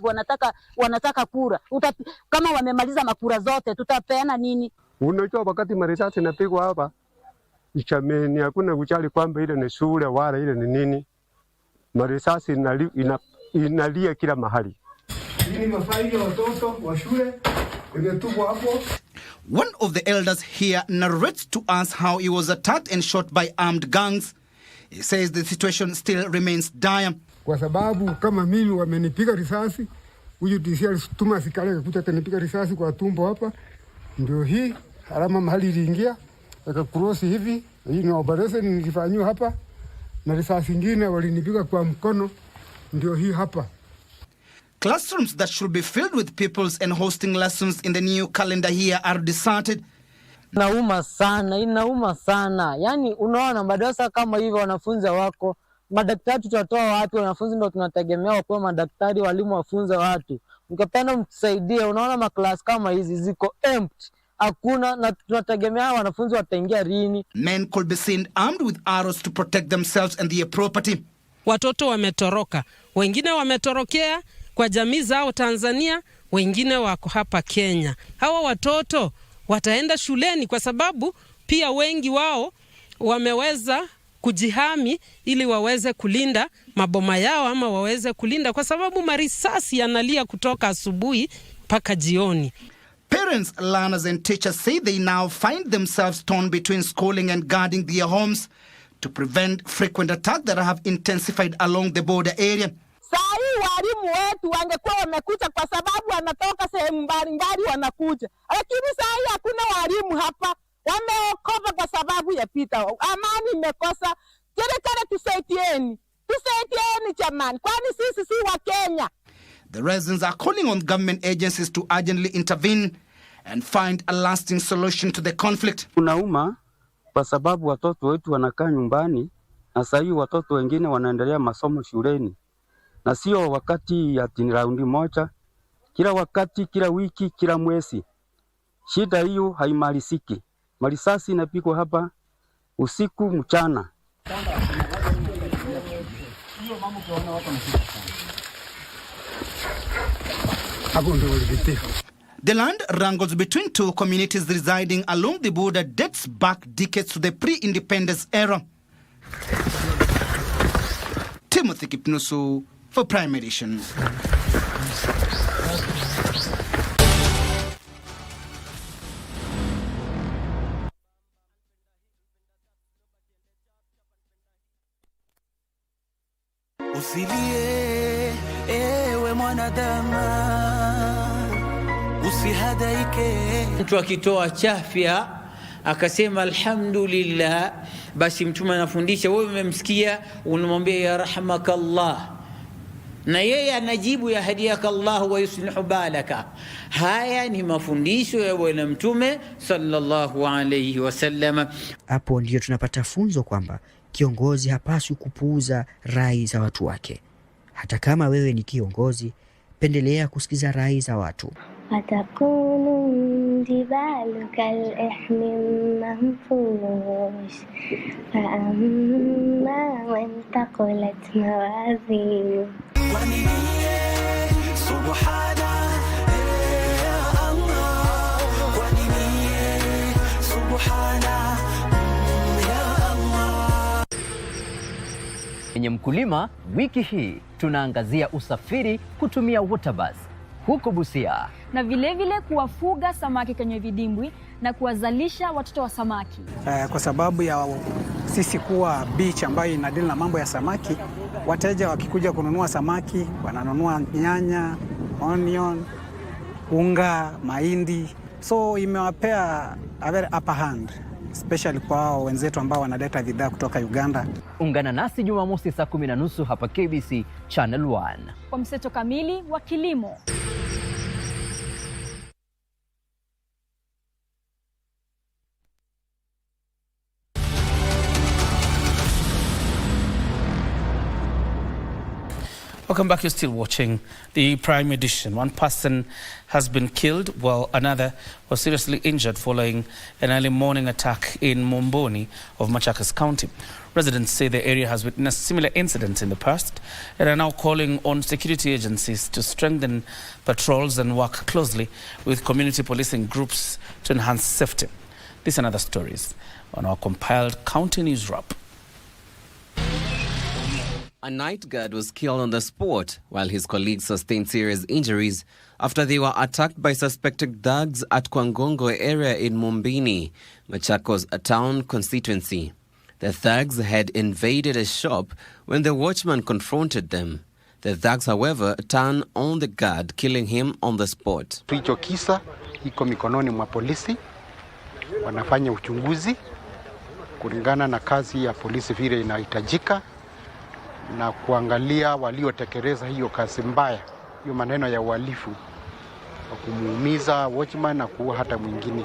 wanataka kura. Kama wamemaliza makura zote tutapeana nini? Unajua wakati marisasi inapigwa hapa, hakuna kujali kwamba ile ni shule wala ile ni nini. Marisasi inalia kila mahali. One of the elders here narrates to us how he was attacked and shot by armed gangs. He says the situation still remains dire. Kwa sababu kama mimi wamenipiga risasi, huyu DC alituma askari akakuja akanipiga risasi kwa tumbo hapa. Ndio hii alama mahali iliingia, akacross hivi. Hii ni operation nilifanywa hapa. Na risasi nyingine walinipiga kwa mkono. Ndio hii hapa. Classrooms that should be filled with pupils and hosting lessons in the new calendar year are deserted. Inauma sana. Yaani unaona madarasa kama hivyo wanafunzi wako, madaktari tutatoa wapi? Wanafunzi ndio tunategemea wakuwa madaktari, walimu wafunze watu. Mkapenda mtusaidie, unaona maklasi kama hizi ziko empty. Hakuna, na tunategemea wanafunzi wataingia lini. Men could be seen armed with arrows to protect themselves and their property. Watoto wametoroka. Wengine wametorokea kwa jamii zao Tanzania, wengine wako hapa Kenya. Hawa watoto wataenda shuleni kwa sababu pia wengi wao wameweza kujihami ili waweze kulinda maboma yao ama waweze kulinda, kwa sababu marisasi yanalia kutoka asubuhi mpaka jioni. Parents, learners and teachers say they now find themselves torn between schooling and guarding their homes to prevent frequent attacks that have intensified along the border area. Sahi walimu wetu wangekuwa wamekuja kwa sababu wanatoka sehemu mbalimbali wanakuja. Lakini sahi hakuna walimu hapa. Wameokopa kwa sababu ya pita. Amani imekosa. Kile tusaidieni. Tusaidieni jamani. Kwani sisi si wa Kenya. The residents are calling on government agencies to urgently intervene and find a lasting solution to the conflict. Unauma kwa sababu watoto wetu wanakaa nyumbani na sasa watoto wengine wanaendelea masomo shuleni. Na sio wakati ya raundi moja, kila wakati, kila wiki, kila mwezi. Shida hiyo haimaliziki. Marisasi inapigwa hapa usiku mchana. The land wrangles between two communities residing along the border dates back decades to the pre-independence era. Timothy Kipnusu for Prime Edition. Usilie, ewe mwanadamu, usihadaike. Mtu akitoa chafya akasema alhamdulillah, basi mtume anafundisha, wewe umemsikia, unamwambia ya rahmakallah, na yeye anajibu ya hadiyakallah wa yuslihu balaka. Haya ni mafundisho ya bwana mtume sallallahu alayhi wasallam. Hapo ndio tunapata funzo kwamba kiongozi hapaswi kupuuza rai za watu wake. Hata kama wewe ni kiongozi, pendelea kusikiza rai za watu. وتكون جبال كالإحم المنفوش فأما من ثقلت موازينه Kwenye Mkulima wiki hii tunaangazia usafiri kutumia waterbus huko Busia, na vilevile kuwafuga samaki kwenye vidimbwi na kuwazalisha watoto wa samaki. Kwa sababu ya sisi kuwa beach ambayo inadili na mambo ya samaki, wateja wakikuja kununua samaki wananunua nyanya, onion, unga, mahindi. So imewapea a very upper hand, especially kwa wenzetu ambao wanaleta bidhaa kutoka Uganda. Ungana nasi Jumamosi saa 10:30 hapa KBC Channel 1 kwa mseto kamili wa kilimo. Welcome back. You're still watching the Prime Edition. One person has been killed while another was seriously injured following an early morning attack in Momboni of Machakos County. Residents say the area has witnessed similar incidents in the past and are now calling on security agencies to strengthen patrols and work closely with community policing groups to enhance safety. These and other stories on our compiled County News Wrap. A night guard was killed on the spot while his colleagues sustained serious injuries after they were attacked by suspected thugs at Kwangongo area in Mumbini, Machakos town constituency. The thugs had invaded a shop when the watchman confronted them. The thugs, however, turned on the guard, killing him on the spot. Hicho kisa iko mikononi mwa polisi, wanafanya uchunguzi kulingana na kazi ya polisi vile inahitajika na kuangalia waliotekeleza hiyo kazi mbaya, hiyo maneno ya uhalifu wa kumuumiza watchman na kuua hata mwingine.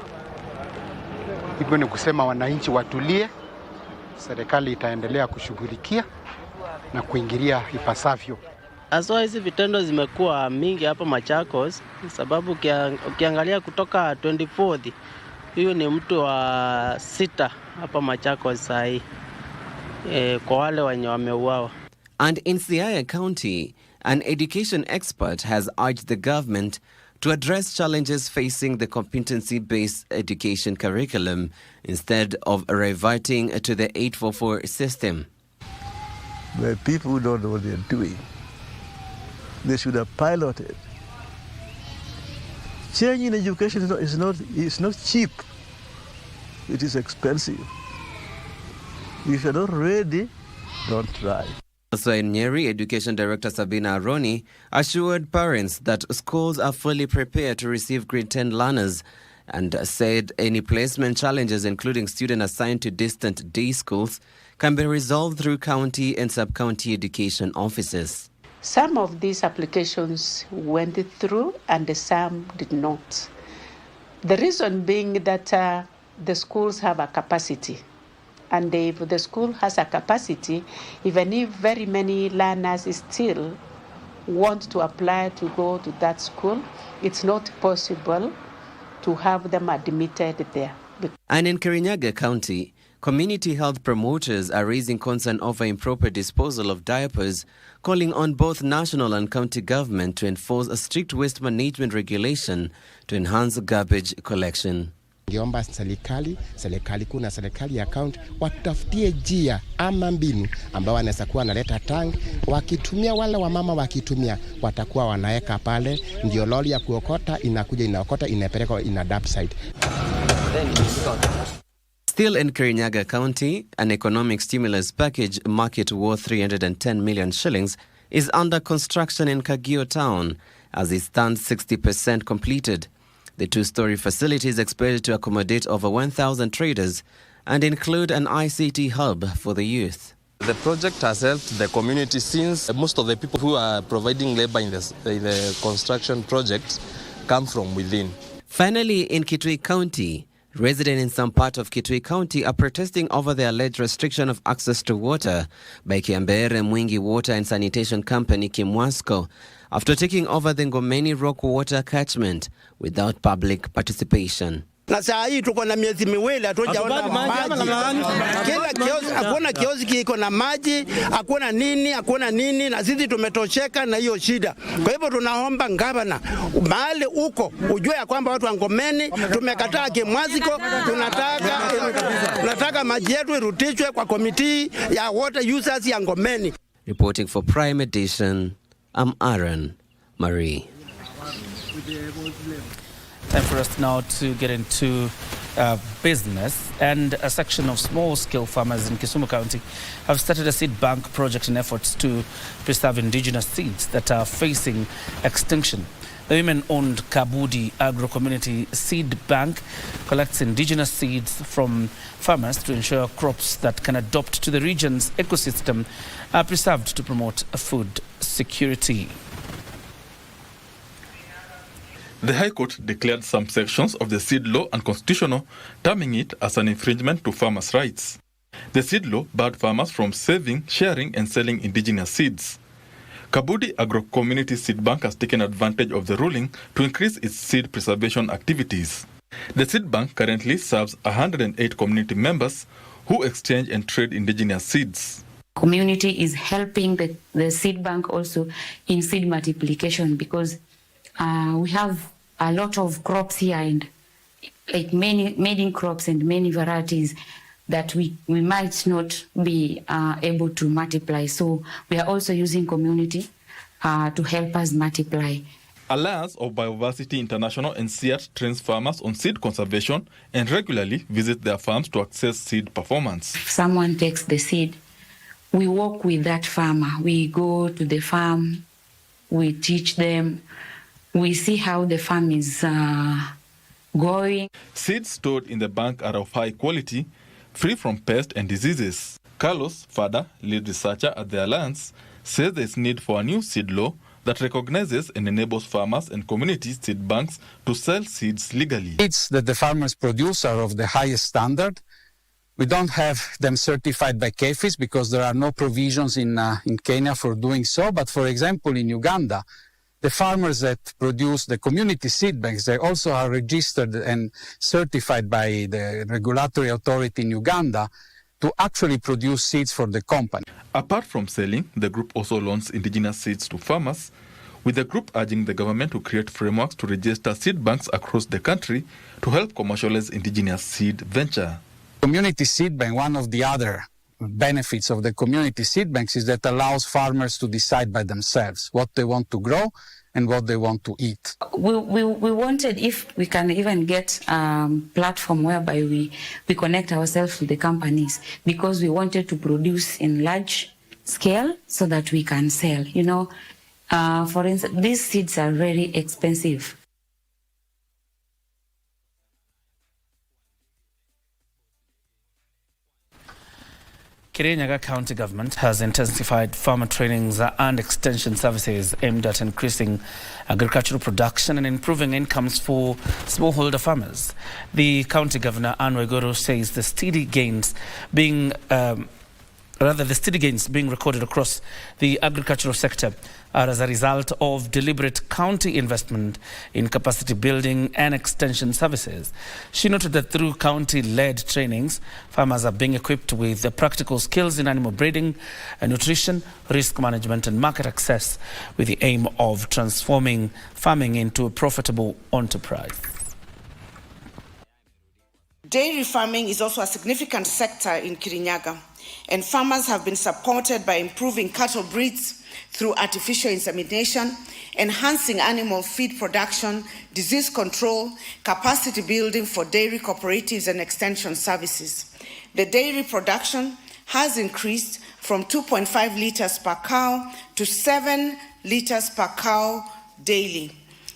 Hivyo ni kusema wananchi watulie, serikali itaendelea kushughulikia na kuingilia ipasavyo. Aswa hizi vitendo zimekuwa mingi hapa Machakos, sababu ukiangalia kutoka 24th, huyu ni mtu wa 6 hapa Machakos sahi, kwa wale wenye wameuawa. And in Siaya County, an education expert has urged the government to address challenges facing the competency-based education curriculum instead of reverting to the 844 system. Where people who don't know what they're doing, they should have piloted. Change in education is not cheap. It is expensive. If you're not ready, don't try. Also in Nyeri, Education Director Sabina Aroni assured parents that schools are fully prepared to receive grade 10 learners and said any placement challenges, including students assigned to distant day schools, can be resolved through county and sub-county education offices. Some of these applications went through and some did not. The reason being that the schools have a capacity. And if the school has a capacity, even if very many learners still want to apply to go to that school, it's not possible to have them admitted there. And in Kirinyaga County, community health promoters are raising concern over improper disposal of diapers, calling on both national and county government to enforce a strict waste management regulation to enhance garbage collection. Ngiomba serikali kuu na serikali ya county watafutie njia ama mbinu ambao wanaweza kuwa wanaleta tank, wakitumia wale wamama wakitumia watakuwa wanaweka pale, ndio lori ya kuokota inakuja inaokota inapeleka ina dump site. Still in Kirinyaga County, an economic stimulus package market worth 310 million shillings is under construction in Kagio town as it stands 60% completed. The two-story facility is expected to accommodate over 1,000 traders and include an ICT hub for the youth. The project has helped the community since most of the people who are providing labor in the construction projects come from within. Finally, in Kitui County, residents in some part of Kitui County are protesting over the alleged restriction of access to water by Kiambere Mwingi Water and Sanitation Company Kimwasco after taking over the Ngomeni Rock water catchment without public participation. Na saa hii tuko na miezi miwili hatujaona maji. Kila kioski, hakuna kioski iko na maji, hakuna nini na sisi tumetosheka na hiyo shida. Kwa hivyo tunaomba gavana mahali uko ujue ya kwamba watu wa Ngomeni tumekataa Kimwasco, tunataka maji yetu irutishwe kwa komiti ya water users ya Ngomeni. Reporting for Prime Edition, I'm Aaron Marie. Time for us now to get into business, and a section of small-scale farmers in Kisumu County have started a seed bank project in efforts to preserve indigenous seeds that are facing extinction. The women-owned Kabudi Agro-Community Seed Bank collects indigenous seeds from farmers to ensure crops that can adapt to the region's ecosystem are preserved to promote food security. The High Court declared some sections of the seed law unconstitutional, terming it as an infringement to farmers' rights. The seed law barred farmers from saving, sharing and selling indigenous seeds. Kabudi Agro-Community Seed Bank has taken advantage of the ruling to increase its seed preservation activities. The seed bank currently serves 108 community members who exchange and trade indigenous seeds. Community is helping the seed bank also in seed multiplication because we have a lot of crops here and like many crops and many varieties. that we might not be able to multiply. So we are also using community to help us multiply. Alliance of Biodiversity International and SEAT trains farmers on seed conservation and regularly visit their farms to access seed performance. If someone takes the seed, we work with that farmer. We go to the farm, we teach them, we see how the farm is going. Seeds stored in the bank are of high quality, free from pests and diseases. Carlos Fada, lead researcher at the Alliance, says there is need for a new seed law that recognizes and enables farmers and community seed banks to sell seeds legally. Seeds that the farmers produce are of the highest standard. We don't have them certified by KBC because there are no provisions in Kenya for doing so. But for example, in Uganda, the farmers that produce the community seed banks, they also are registered and certified by the regulatory authority in Uganda to actually produce seeds for the company. Apart from selling, the group also loans indigenous seeds to farmers, with the group urging the government to create frameworks to register seed banks across the country to help commercialize indigenous seed venture. Community seed bank, one of the other benefits of the community seed banks is that allows farmers to decide by themselves what they want to grow and what they want to eat. We wanted, if we can even get a platform whereby we connect ourselves to the companies, because we wanted to produce in large scale so that we can sell. You know, for instance, these seeds are very expensive. Kioria County Government has intensified farmer trainings and extension services aimed at increasing agricultural production and improving incomes for smallholder farmers. The County Governor, Anne Waiguru, says the steady gains being recorded across the agricultural sector are as a result of deliberate county investment in capacity building and extension services. She noted that through county-led trainings, farmers are being equipped with the practical skills in animal breeding, nutrition, risk management and market access, with the aim of transforming farming into a profitable enterprise. Dairy farming is also a significant sector in Kirinyaga, and farmers have been supported by improving cattle breeds through artificial insemination, enhancing animal feed production, disease control, capacity building for dairy cooperatives and extension services. The dairy production has increased from 2.5 liters per cow to 7 liters per cow daily,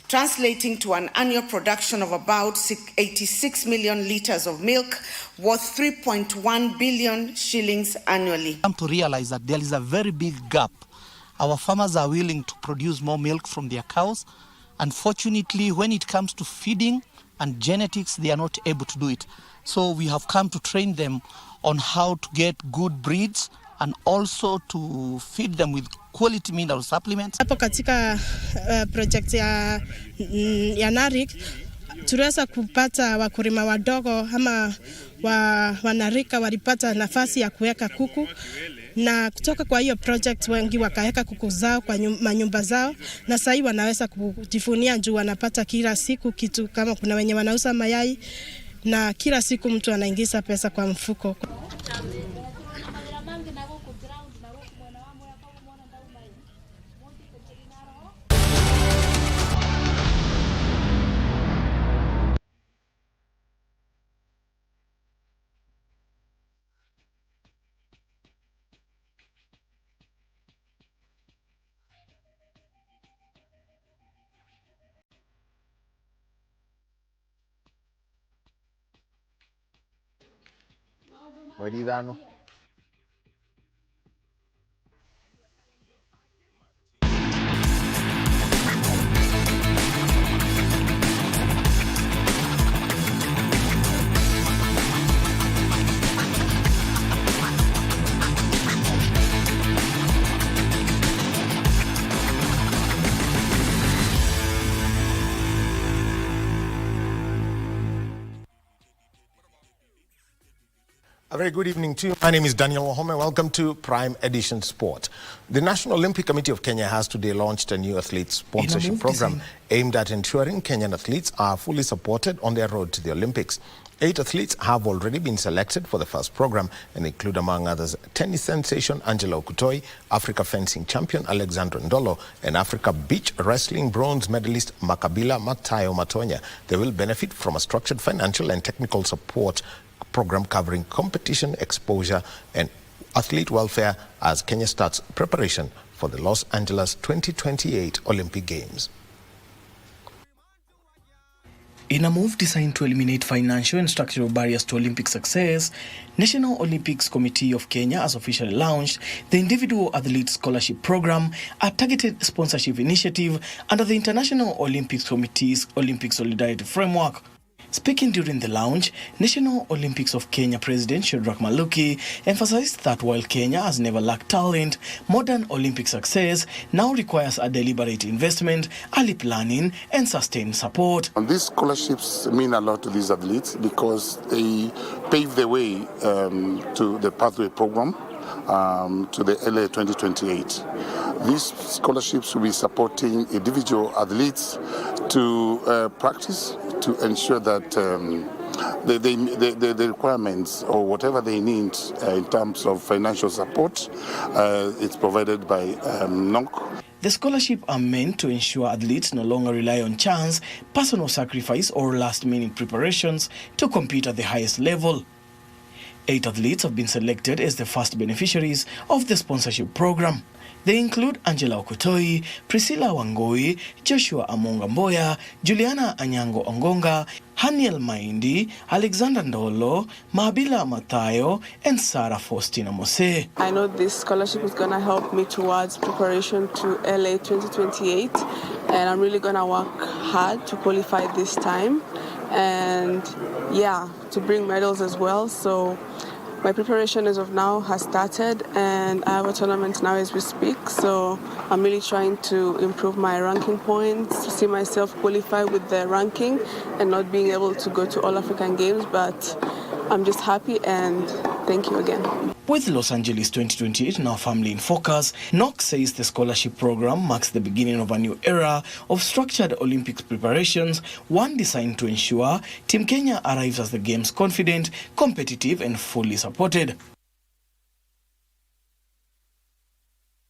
translating to an annual production of about 86 million liters of milk, worth 3.1 billion shillings annually. Come to realize that there is a very big gap. Our farmers are willing to produce more milk from their cows. Unfortunately, when it comes to feeding and genetics, they are not able to do it. So we have come to train them on how to get good breeds and also to feed them with quality mineral supplements. Hapo katika project ya NARIC tuliweza kupata wakulima wadogo ama wanarika walipata nafasi ya kuweka kuku, na kutoka kwa hiyo project wengi wakaweka kuku zao kwa manyumba zao, na sasa hivi wanaweza kujifunia juu wanapata kila siku kitu, kama kuna wenye wanauza mayai na kila siku mtu anaingiza pesa kwa mfuko. Waridano. A very good evening to you. My name is Daniel Wahome. Welcome to Prime Edition Sport. The National Olympic Committee of Kenya has today launched a new athlete sponsorship program aimed at ensuring Kenyan athletes are fully supported on their road to the Olympics. 8 athletes have already been selected for the first program and include, among others, tennis sensation Angela Okutoi, Africa fencing champion Alexandra Ndolo, and Africa beach wrestling bronze medalist Makabila Matayo Matonya. They will benefit from a structured financial and technical support program covering competition exposure and athlete welfare as Kenya starts preparation for the Los Angeles 2028 Olympic Games. In a move designed to eliminate financial and structural barriers to Olympic success, National Olympics Committee of Kenya has officially launched the Individual Athlete Scholarship Program, a targeted sponsorship initiative under the International Olympics Committee's Olympic Solidarity Framework. Speaking during the launch, National Olympics of Kenya President Shadrack Maluki emphasized that while Kenya has never lacked talent, modern Olympic success now requires a deliberate investment, early planning, and sustained support. And these scholarships mean a lot to these athletes because they pave the way to the pathway program to the LA 2028. These scholarships will be supporting individual athletes to practice, to ensure that the requirements or whatever they need in terms of financial support, it's provided by NOC. The scholarships are meant to ensure athletes no longer rely on chance, personal sacrifice, or last-minute preparations to compete at the highest level. 8 athletes have been selected as the first beneficiaries of the sponsorship program. They include Angela Okutoi, Priscilla Wangoi, Joshua Amonga Mboya, Juliana Anyango Ongonga, Haniel Maindi, Alexander Ndolo, Mahabila Matayo, and Sarah Faustina Mose. I know this scholarship is going to help me towards preparation to LA 2028, and I'm really going to work hard to qualify this time and to bring medals as well. So my preparation as of now has started, and I have a tournament now as we speak. So I'm really trying to improve my ranking points, to see myself qualify with the ranking and not being able to go to All African Games. But I'm just happy, and thank you again. With Los Angeles 2028 now firmly in focus, NOC says the scholarship program marks the beginning of a new era of structured Olympics preparations, one designed to ensure Team Kenya arrives at the Games confident, competitive, and fully supported.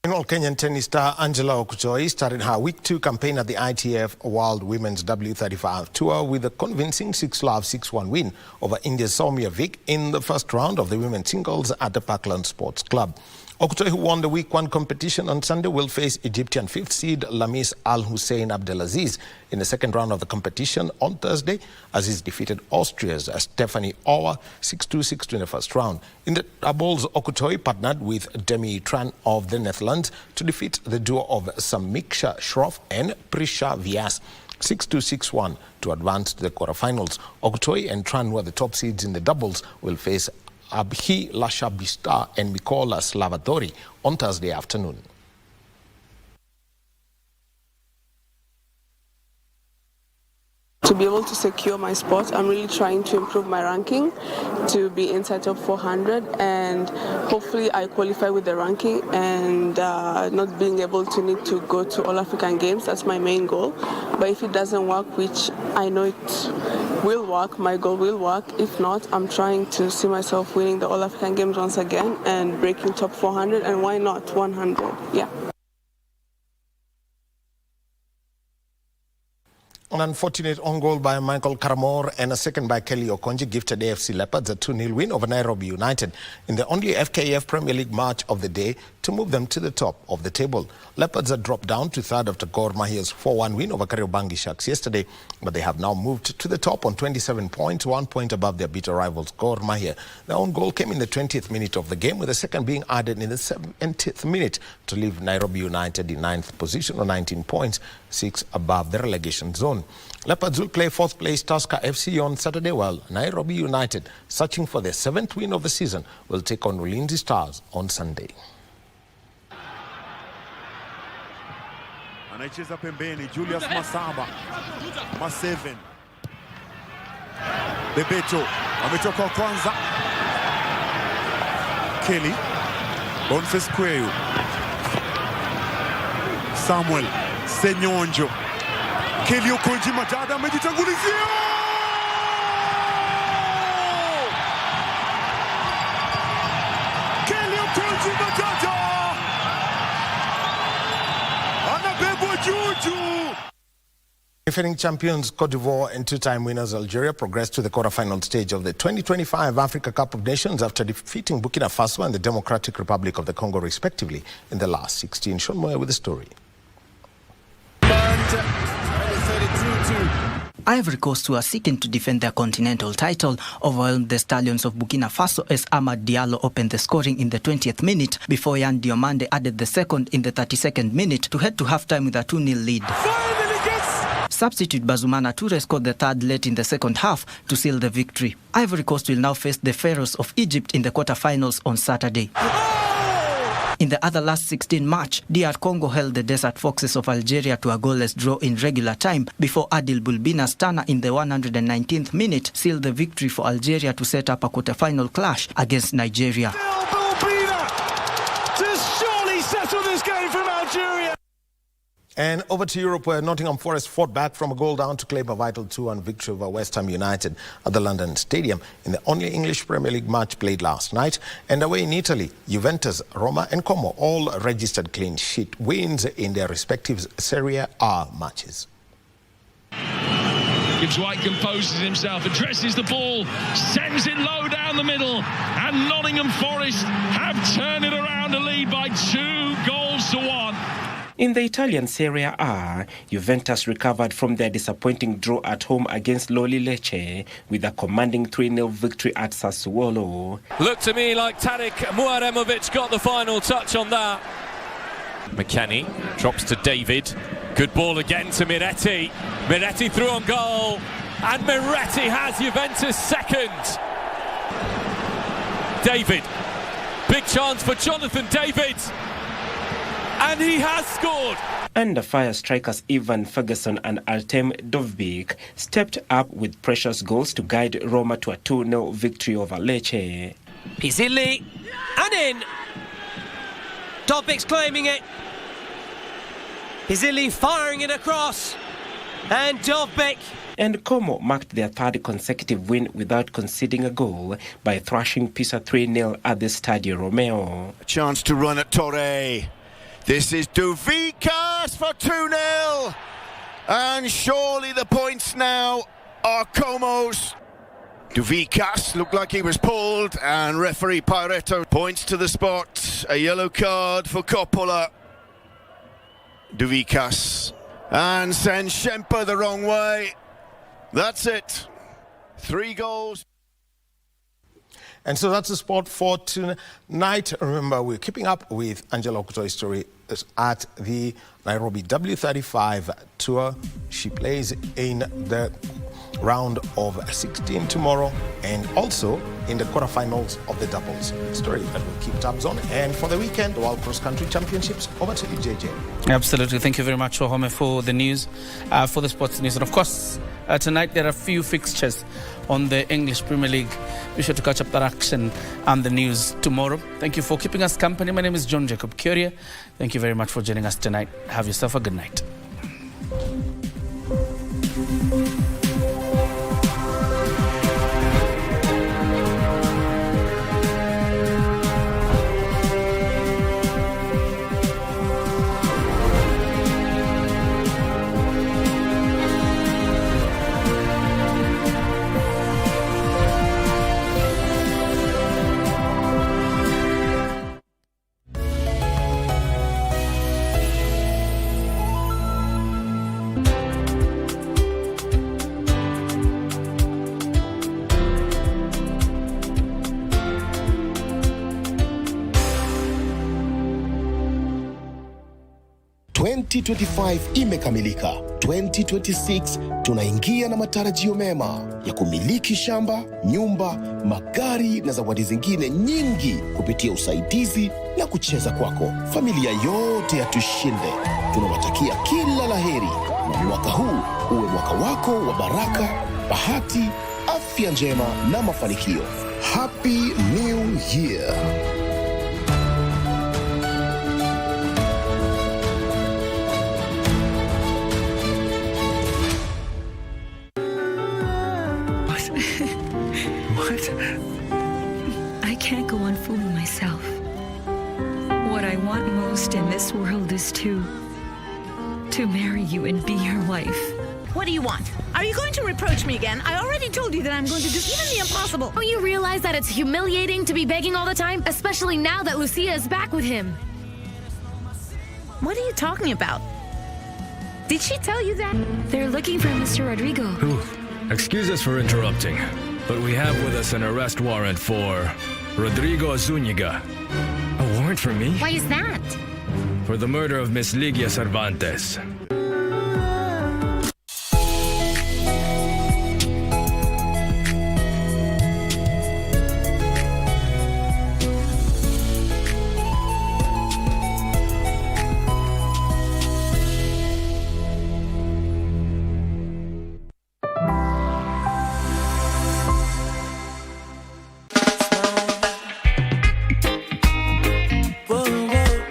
Kenyan tennis star Angela Okutoi started her Week 2 campaign at the ITF World Women's W35 Tour with a convincing 6-love, 6-1 win over India's Soumya Vick in the first round of the women's singles at the Parkland Sports Club. Okutoi, who won the Week 1 competition on Sunday, will face Egyptian 5th seed Lamis Al Hussein Abdelaziz in the second round of the competition on Thursday. Aziz defeated Austria's Stephanie Auer 6-2, 6-2 in the first round. In the doubles, Okutoi partnered with Demi Tran of the Netherlands to defeat the duo of Samiksha Shroff and Prisha Vyas 6-2, 6-1 to advance to the quarterfinals. Okutoi and Tran, who are the top seeds in the doubles, will face Abhi Lashabista and Mikola Slavatori on Thursday afternoon. To be able to secure my spot, I'm really trying to improve my ranking to be inside top 400, and hopefully I qualify with the ranking and not being able to need to go to All African Games. That's my main goal. But if it doesn't work, which I know it will work, my goal will work. If not, I'm trying to see myself winning the All African Games once again and breaking top 400, and why not 100? Yeah. An unfortunate own goal by Michael Karamor and a second by Kelly Okonji gifted AFC Leopards a 2-0 win over Nairobi United in the only FKF Premier League match of the day to move them to the top of the table. Leopards had dropped down to third after Gor Mahia's 4-1 win over Kariobangi Sharks yesterday, but they have now moved to the top on 27 points, 1 point above their bitter rivals Gor Mahia. Their own goal came in the 20th minute of the game, with the second being added in the 70th minute to leave Nairobi United in 9th position on 19 points, 6 above the relegation zone. Leopards will play 4th place Tusker FC on Saturday, while Nairobi United, searching for their 7th win of the season, will take on Ulinzi Stars on Sunday. Anaicheza pembeni Julius Masaba. Maseven. Bebeto ametoka kwanza. Kelly. Boniface Kweyu. Samuel Senyonjo. Kelly Okonji Madada amejitangulizia. Kelly Okonji Madada anabebwa juju. Defending champions Cote d'Ivoire and two-time winners Algeria progressed to the quarter-final stage of the 2025 Africa Cup of Nations after defeating Burkina Faso and the Democratic Republic of the Congo respectively in the last 16. Sean Moya with the story. Ivory Coast, who are seeking to defend their continental title, overwhelmed the Stallions of Burkina Faso as Amad Diallo opened the scoring in the 20th minute before Yan Diomande added the second in the 32nd minute to head to halftime with a 2-0 lead. Substitute Bazumana Toure scored the third late in the second half to seal the victory. Ivory Coast will now face the Pharaohs of Egypt in the quarterfinals on Saturday. In the other last 16 match, DR Congo held the Desert Foxes of Algeria to a goalless draw in regular time before Adil Bulbina's Tana in the 119th minute sealed the victory for Algeria to set up a quarterfinal clash against Nigeria. Bulbina to surely settle this game from Algeria. And over to Europe, where Nottingham Forest fought back from a goal down to claim a vital 2-1 victory over West Ham United at the London Stadium in the only English Premier League match played last night. And away in Italy, Juventus, Roma and Como all registered clean sheet wins in their respective Serie A matches. Gibbs White composes himself, addresses the ball, sends it low down the middle, and Nottingham Forest have turned it around to lead by 2-1. In the Italian Serie A, Juventus recovered from their disappointing draw at home against Loli Lecce with a commanding 3-0 victory at Sassuolo. Looked to me like Tadic Muaremovic got the final touch on that. McKennie drops to David. Good ball again to Miretti. Miretti through on goal. And Miretti has Juventus second. David. Big chance for Jonathan David. And he has scored. And the Fire strikers Ivan Ferguson and Artem Dovbyk stepped up with precious goals to guide Roma to a 2-0 victory over Lecce. Pizzilli, and in. Dovbyk's claiming it. Pizzilli firing it across. And Dovbyk. And Como marked their third consecutive win without conceding a goal by thrashing Pisa 3-0 at the Stadio Romeo. A chance to run at Torre. This is Duvikas for 2-0. And surely the points now are Como's. Duvikas looked like he was pulled, and referee Pareto points to the spot. A yellow card for Coppola. Duvikas. And sends Shempa the wrong way. That's it. 3 goals. And so that's the sport for tonight. Remember, we're keeping up with Angela Okuto's story at the Nairobi W35 tour. She plays in the round of 16 tomorrow and also in the quarterfinals of the doubles. Story that we'll keep tabs on. And for the weekend, World Cross Country Championships. Over to you, JJ. Absolutely. Thank you very much, Ohome, for the news, for the sports news. And of course, tonight there are a few fixtures on the English Premier League. Be sure to catch up that action and the news tomorrow. Thank you for keeping us company. My name is John Jacob Kioria. Thank you very much for joining us tonight. Have yourself a good night. Imekamilika. 2026 tunaingia na matarajio mema ya kumiliki shamba, nyumba, magari na zawadi zingine nyingi kupitia usaidizi na kucheza kwako. Familia yote ya Tushinde tunawatakia kila laheri na mwaka huu uwe mwaka wako wa baraka, bahati, afya njema na mafanikio. Happy New Year. But I can't go on fooling myself. What I want most in this world is to marry you and be your wife. What do you want? Are you going to reproach me again? I already told you that I'm going to do even the impossible. Don't you realize that it's humiliating to be begging all the time, especially now that Lucia is back with him? What are you talking about? Did she tell you that? They're looking for Mr. Rodrigo. Excuse us for interrupting, but we have with us an arrest warrant for Rodrigo Zúñiga. A warrant for me? Why is that? For the murder of Miss Ligia Cervantes.